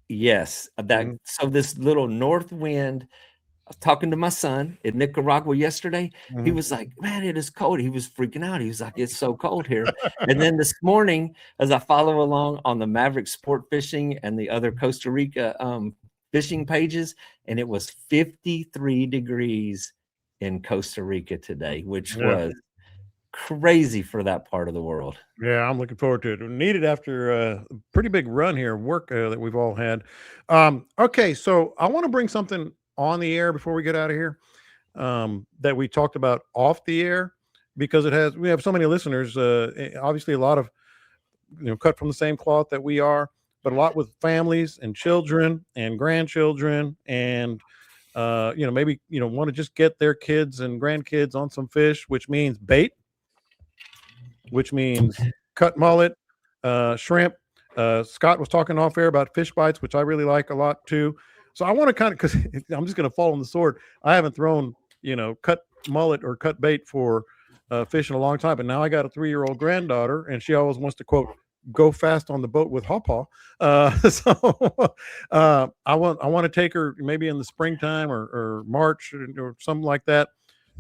Yes. So this little north wind. I was talking to my son in Nicaragua yesterday. He was like, man, it is cold. He was freaking out. He was like, it's so cold here. And then this morning, as I follow along on the Maverick Sport Fishing and the other Costa Rica fishing pages, and it was 53 degrees in Costa Rica today, which was crazy for that part of the world. Yeah, I'm looking forward to it. We need it after a pretty big run here of work that we've all had. Okay, so I want to bring something on the air before we get out of here that we talked about off the air, because we have so many listeners, obviously a lot of cut from the same cloth that we are, but a lot with families and children and grandchildren and maybe want to just get their kids and grandkids on some fish, which means bait, which means cut mullet, shrimp. Scott was talking off air about fish bites, which I really like a lot too. So I want to because I'm just going to fall on the sword. I haven't thrown, cut mullet or cut bait for fish in a long time, but now I got a 3-year-old granddaughter, and she always wants to quote, "go fast on the boat with Pawpaw." So I want to take her maybe in the springtime or March or something like that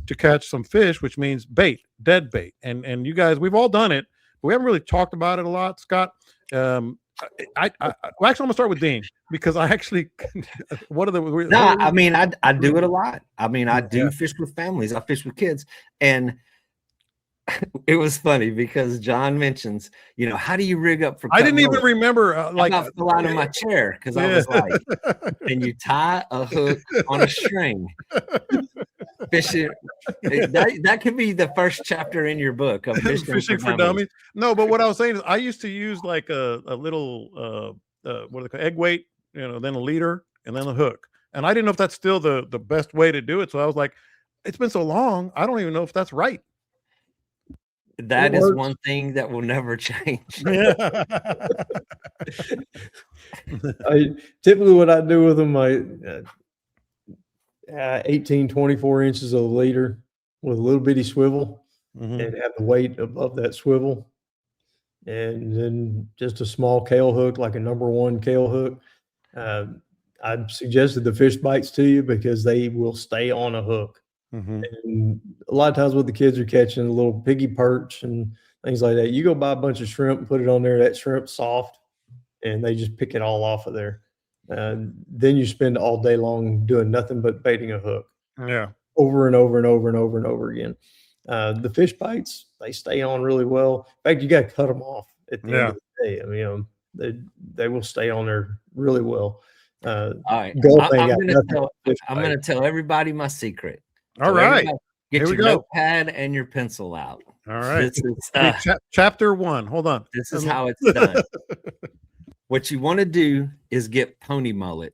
to catch some fish, which means bait, dead bait. And you guys, we've all done it, but we haven't really talked about it a lot, Scott. Actually, I'm gonna start with Dean, because I actually I do it a lot. I mean, I do fish with families, I fish with kids, and it was funny because John mentions, how do you rig up for? I didn't even remember. I fell out of my chair because I was like, "Can you tie a hook on a string?" Fishing. That could be the first chapter in your book of fishing for dummies. No, but what I was saying is I used to use like a little what do they call egg weight, then a leader and then a hook. And I didn't know if that's still the best way to do it. So I was like, it's been so long, I don't even know if that's right. That is one thing that will never change. Typically what I do with them, 18, 24 inches of leader with a little bitty swivel and have the weight above that swivel. And then just a small kale hook, like a number 1 kale hook. I've suggested the fish bites to you because they will stay on a hook. Mm-hmm. And a lot of times what the kids are catching, a little piggy perch and things like that. You go buy a bunch of shrimp and put it on there, that shrimp's soft, and they just pick it all off of there. Then you spend all day long doing nothing but baiting a hook. Yeah. Over and over and over and over and over again. The fish bites, they stay on really well. In fact, you got to cut them off at the end of the day. I mean, they will stay on there really well. All right. I'm going to tell everybody my secret. All right. Get your notepad and your pencil out. All right. This is chapter 1. Hold on. This is how it's done. What you want to do is get pony mullet,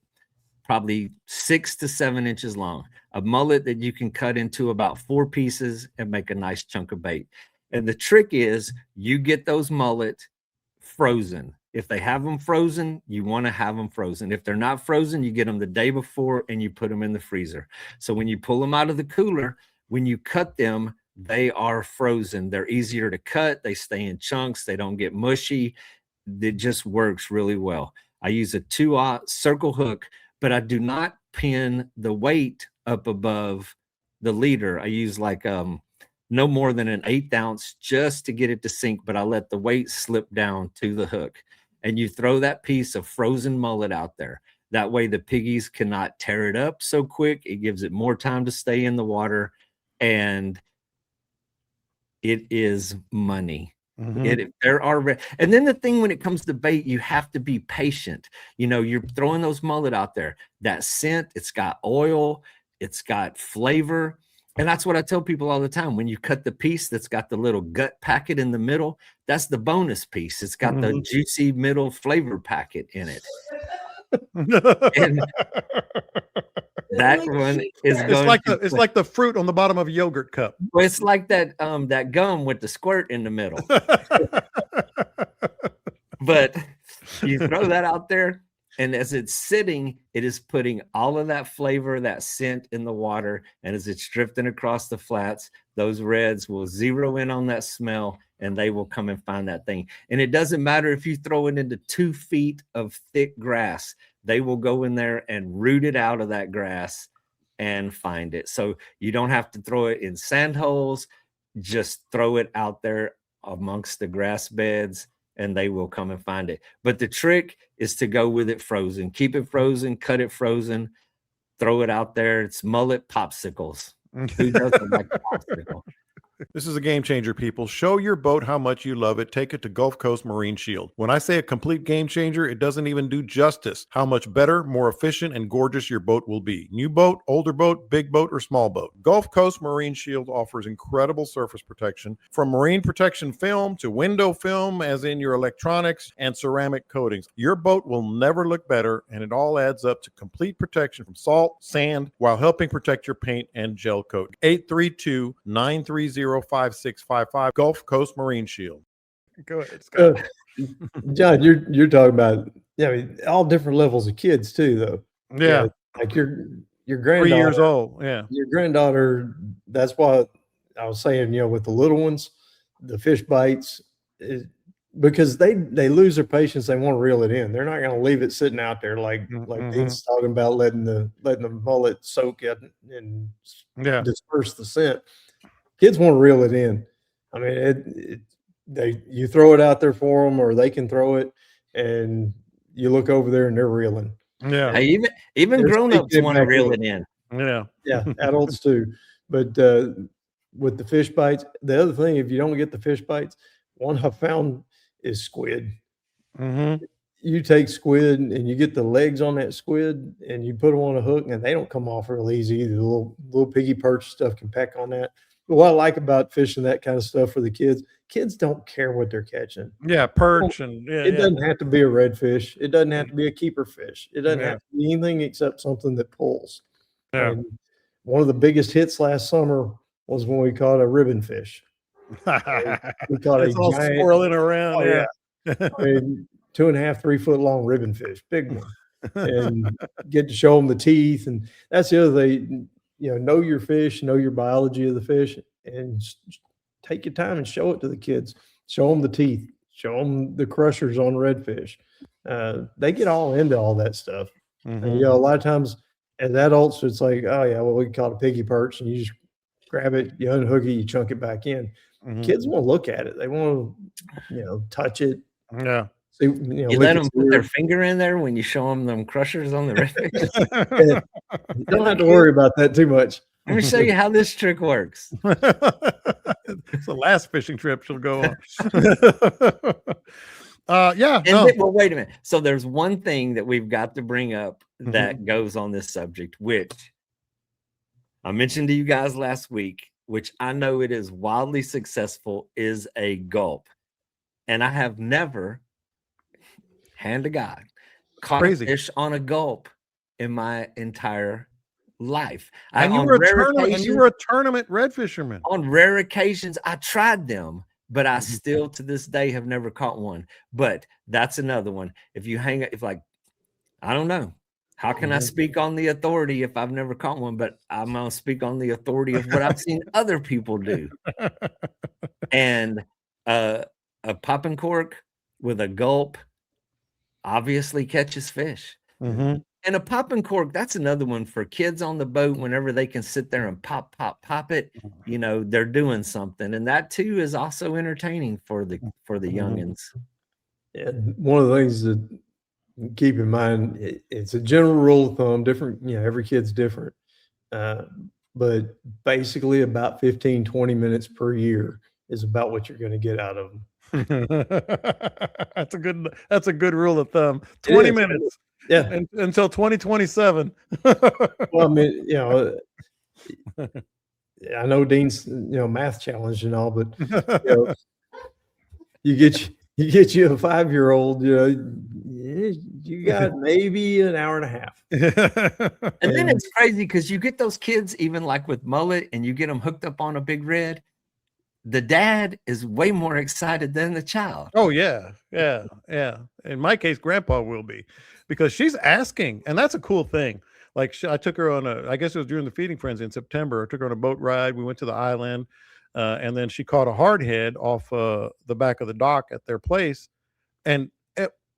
probably 6 to 7 inches long, a mullet that you can cut into about 4 pieces and make a nice chunk of bait. And the trick is you get those mullet frozen. If they have them frozen, you want to have them frozen. If they're not frozen, you get them the day before and you put them in the freezer. So when you pull them out of the cooler, when you cut them, they are frozen. They're easier to cut. They stay in chunks. They don't get mushy. It just works really well. I use a 2/0 circle hook, but I do not pin the weight up above the leader. I use like no more than an 1/8 ounce just to get it to sink, but I let the weight slip down to the hook. And you throw that piece of frozen mullet out there. That way the piggies cannot tear it up so quick. It gives it more time to stay in the water, and it is money. Mm-hmm. And then the thing when it comes to bait, you have to be patient. You know, you're throwing those mullet out there. That scent, it's got oil, it's got flavor. And that's what I tell people all the time. When you cut the piece that's got the little gut packet in the middle, that's the bonus piece. It's got the juicy middle flavor packet in it. And that one is it's like the fruit on the bottom of a yogurt cup. Well, it's like that that gum with the squirt in the middle. But you throw that out there, and as it's sitting, it is putting all of that flavor, that scent in the water. And as it's drifting across the flats, those reds will zero in on that smell, and they will come and find that thing. And it doesn't matter if you throw it into 2 feet of thick grass, they will go in there and root it out of that grass and find it. So you don't have to throw it in sand holes, just throw it out there amongst the grass beds, and they will come and find it. But the trick is to go with it frozen. Keep it frozen, cut it frozen, throw it out there. It's mullet popsicles. Who doesn't like a popsicle? This is a game changer, people. Show your boat how much you love it. Take it to Gulf Coast Marine Shield. When I say a complete game changer, it doesn't even do justice how much better, more efficient, and gorgeous your boat will be. New boat, older boat, big boat, or small boat. Gulf Coast Marine Shield offers incredible surface protection, from marine protection film to window film, as in your electronics, and ceramic coatings. Your boat will never look better, and it all adds up to complete protection from salt, sand, while helping protect your paint and gel coat. 832-930-5655, Gulf Coast Marine Shield. Go ahead, Scott. John, you're talking about all different levels of kids too, though. Yeah, like your granddaughter, 3 years old. Yeah, your granddaughter. That's why I was saying, with the little ones, the fish bites, because they lose their patience. They want to reel it in. They're not going to leave it sitting out there like Dean's talking about, letting the mullet soak it and disperse the scent. Kids want to reel it in. I mean, you throw it out there for them, or they can throw it, and you look over there and they're reeling. Yeah, hey, even grown-ups want to reel it in. Yeah, adults too. But with the fish bites, the other thing, if you don't get the fish bites, one I found is squid. You take squid and you get the legs on that squid and you put them on a hook, and they don't come off real easy either. The little piggy perch stuff can peck on that. But what I like about fishing that kind of stuff for the kids don't care what they're catching. Yeah, perch it doesn't have to be a redfish. It doesn't have to be a keeper fish. It doesn't have to be anything except something that pulls. Yeah. And one of the biggest hits last summer was when we caught a ribbon fish. We caught it's all giant, swirling around. I mean, 2.5, 3 foot long ribbon fish, big one, and get to show them the teeth. And that's the other thing. Know your fish, know your biology of the fish, and take your time and show it to the kids. Show them the teeth, show them the crushers on redfish. they get all into all that stuff. Mhm. And, a lot of times as adults, it's like, oh yeah, well, we call it a piggy perch, and you just grab it, you unhook it, you chunk it back in. Mhm. Kids want to look at it. They want to, touch it. Yeah. See, You let them put their finger in there when you show them crushers on the redfish. You don't have to worry about that too much. Let me show you how this trick works. It's the last fishing trip she'll go on. Yeah. Well, wait a minute. So there's one thing that we've got to bring up that goes on this subject, which I mentioned to you guys last week, which I know it is wildly successful, is a gulp. And I have never, hand to God, caught a fish on a gulp in my entire life. And you were a tournament red fisherman. On rare occasions, I tried them, but I still to this day have never caught one. But that's another one. If you hang, I don't know. How can I speak on the authority if I've never caught one? But I'm going to speak on the authority of what I've seen other people do. And a popping cork with a gulp obviously catches fish. Mm-hmm. And a popping cork, that's another one for kids on the boat. Whenever they can sit there and pop it, they're doing something. And that too is also entertaining for the youngins. And one of the things that keep in mind, it's a general rule of thumb, different, every kid's different. But basically about 15, 20 minutes per year is about what you're going to get out of them. That's a good rule of thumb. 20 minutes. Yeah. Until 2027. Well, I mean, I know Dean's, math challenge and all, but you get you a 5-year-old, you got maybe an hour and a half. And then it's crazy because you get those kids, even like with mullet, and you get them hooked up on a big red. The dad is way more excited than the child. Oh, yeah. Yeah. Yeah. In my case, grandpa will be, because she's asking. And that's a cool thing. Like I took her on I guess it was during the feeding frenzy in September. I took her on a boat ride. We went to the island. And then she caught a hardhead off the back of the dock at their place. And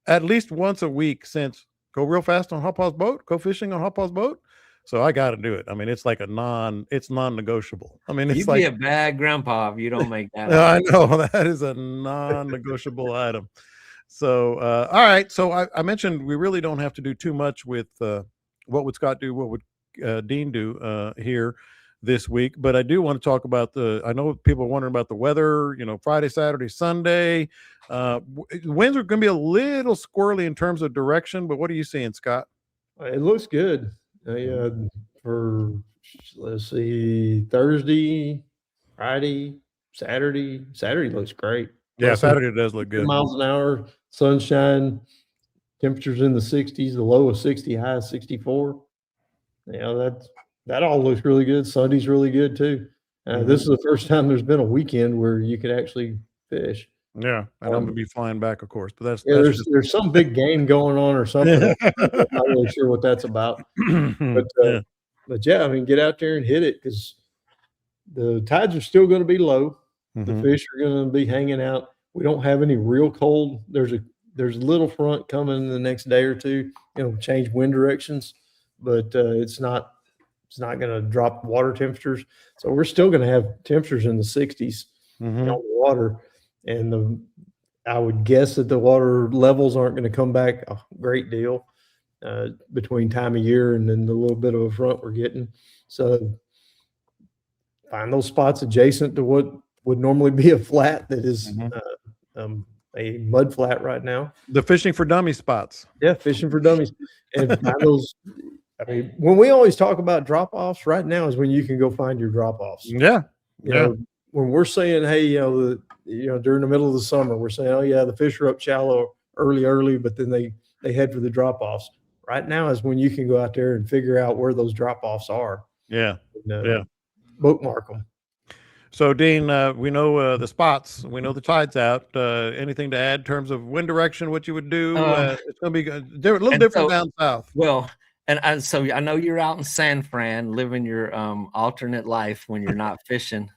at least once a week since, go real fast on Hawpaw's boat, go fishing on Hawpaw's boat. So I got to do it. I mean, it's like it's non-negotiable. I mean, it's You'd be a bad grandpa if you don't make that. I know that is a non-negotiable item. So, all right. So I mentioned we really don't have to do too much with what would Scott do, what would Dean do here this week. But I do want to talk about I know people are wondering about the weather, Friday, Saturday, Sunday. Winds are going to be a little squirrely in terms of direction, but what are you seeing, Scott? It looks good. For, let's see, Thursday, Friday, Saturday looks great. Yeah, Saturday does look good. Miles an hour, sunshine, temperatures in the 60s, the low of 60, high of 64. That all looks really good. Sunday's really good too. This is the first time there's been a weekend where you could actually fish. Yeah, and I'm gonna be flying back, of course. But there's some big game going on or something. I'm not really sure what that's about. But yeah, I mean, get out there and hit it, because the tides are still going to be low. The fish are going to be hanging out. We don't have any real cold. There's a little front coming the next day or two. Change wind directions, but it's not going to drop water temperatures. So we're still going to have temperatures in the 60s on the water. And I would guess that the water levels aren't going to come back a great deal between time of year and then the little bit of a front we're getting. So find those spots adjacent to what would normally be a flat that is a mud flat right now. The fishing for dummies spots. Yeah, fishing for dummies. And find those. I mean, when we always talk about drop-offs, right now is when you can go find your drop-offs. Yeah. You know, when we're saying, hey, during the middle of the summer, we're saying, oh yeah, the fish are up shallow early, but then they head for the drop-offs. Right now is when you can go out there and figure out where those drop-offs are. Yeah. And, bookmark them. So, Dean, we know the spots. We know the tide's out. Anything to add in terms of wind direction, what you would do? It's going to be they're a little different down south. Well, and so I know you're out in San Fran living your alternate life when you're not fishing.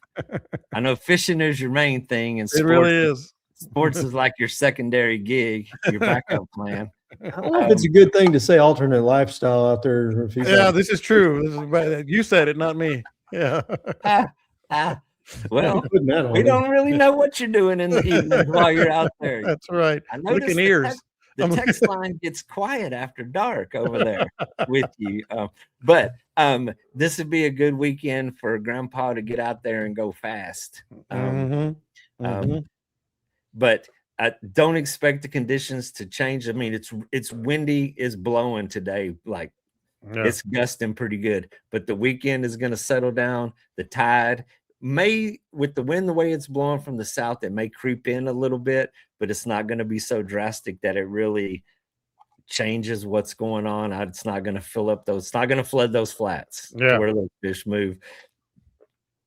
I know fishing is your main thing, and it really is. Sports is like your secondary gig, your backup plan. I don't know if it's a good thing to say alternate lifestyle out there. If he's Yeah, this is true. You said it, not me. Yeah. Well, putting that on we him. don't really know what you're doing in the evenings while you're out there. That's right. I noticed Licking ears. the text line gets quiet after dark over there with you. But this would be a good weekend for Grandpa to get out there and go fast. But I don't expect the conditions to change. I mean, it's windy, it's blowing today. Like it's gusting pretty good, but the weekend is going to settle down. The tide may, with the wind the way it's blowing from the south, it may creep in a little bit, but it's not going to be so drastic that it really changes what's going on. It's not going to fill up those, it's not going to flood those flats where those fish move.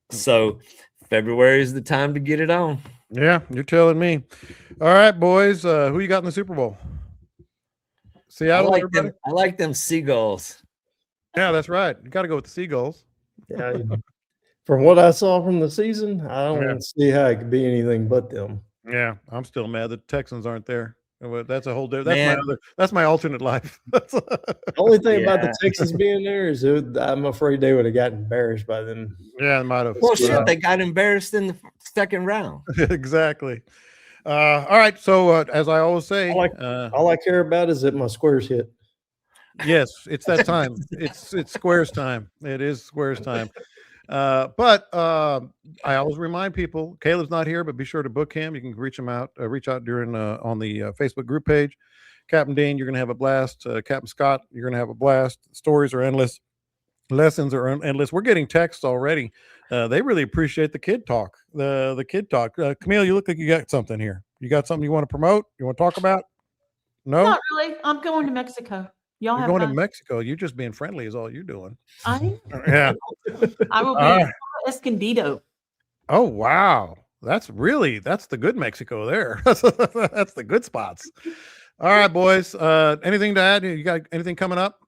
So February is the time to get it on. Yeah, you're telling me. All right, boys. Who you got in the Super Bowl? Seattle. I like them Seagulls. Yeah, that's right. You got to go with the Seagulls. Yeah, from what I saw from the season, I don't see how it could be anything but them. Yeah, I'm still mad that the Texans aren't there. That's a whole different. That's my alternate life. The only thing about the Texans being there is I'm afraid they would have gotten embarrassed by them. Yeah, they might have. Well, shit, they got embarrassed in the second round. Exactly. All right. So as I always say, all I care about is that my squares hit. Yes, it's that time. It's squares time. It is squares time. But I always remind people, Caleb's not here, but be sure to book him. You can reach out during on the Facebook group page. Captain Dean, you're going to have a blast. Captain Scott, you're going to have a blast. Stories are endless. Lessons are endless. We're getting texts already. They really appreciate the kid talk. The kid talk. Camille, you look like you got something here. You got something you want to promote? You want to talk about? No, not really. I'm going to Mexico. You're going to Mexico. You're just being friendly is all you're doing. I will be Escondido. Oh, wow. That's the good Mexico there. That's the good spots. All right, boys. Anything to add? You got anything coming up?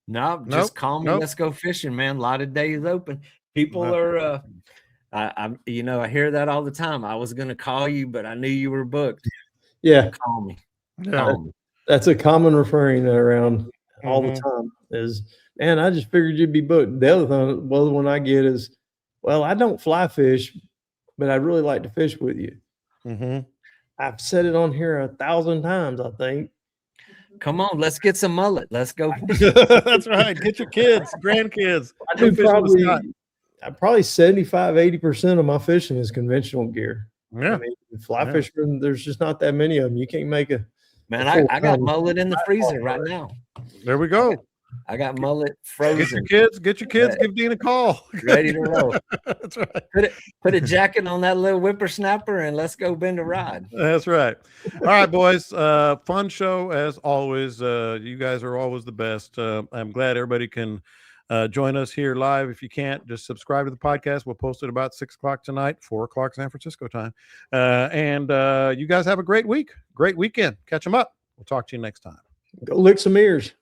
No, just call me. Let's go fishing, man. A lot of days open. People are, I hear that all the time. I was going to call you, but I knew you were booked. Yeah. Call me. Yeah. Call me. That's a common refrain around all the time is, man, I just figured you'd be booked. The other one I get is, well, I don't fly fish, but I'd really like to fish with you. Mm-hmm. I've said it on here 1,000 times, I think. Come on, let's get some mullet. Let's go. That's right. Get your kids, grandkids. I do probably 75-80% of my fishing is conventional gear. Yeah. I mean, fly fishermen, there's just not that many of them. You can't make a man. I got mullet in the freezer right now. There we go. I got mullet frozen. Get your kids. Give Dean a call. Ready to roll. That's right. Put a jacket on that little whippersnapper and let's go bend a rod. That's right. All right, boys. Fun show as always. You guys are always the best. I'm glad everybody can join us here live. If you can't, just subscribe to the podcast. We'll post it about 6 o'clock tonight, 4 o'clock San Francisco time. And you guys have a great week. Great weekend. Catch them up. We'll talk to you next time. Go lick some ears.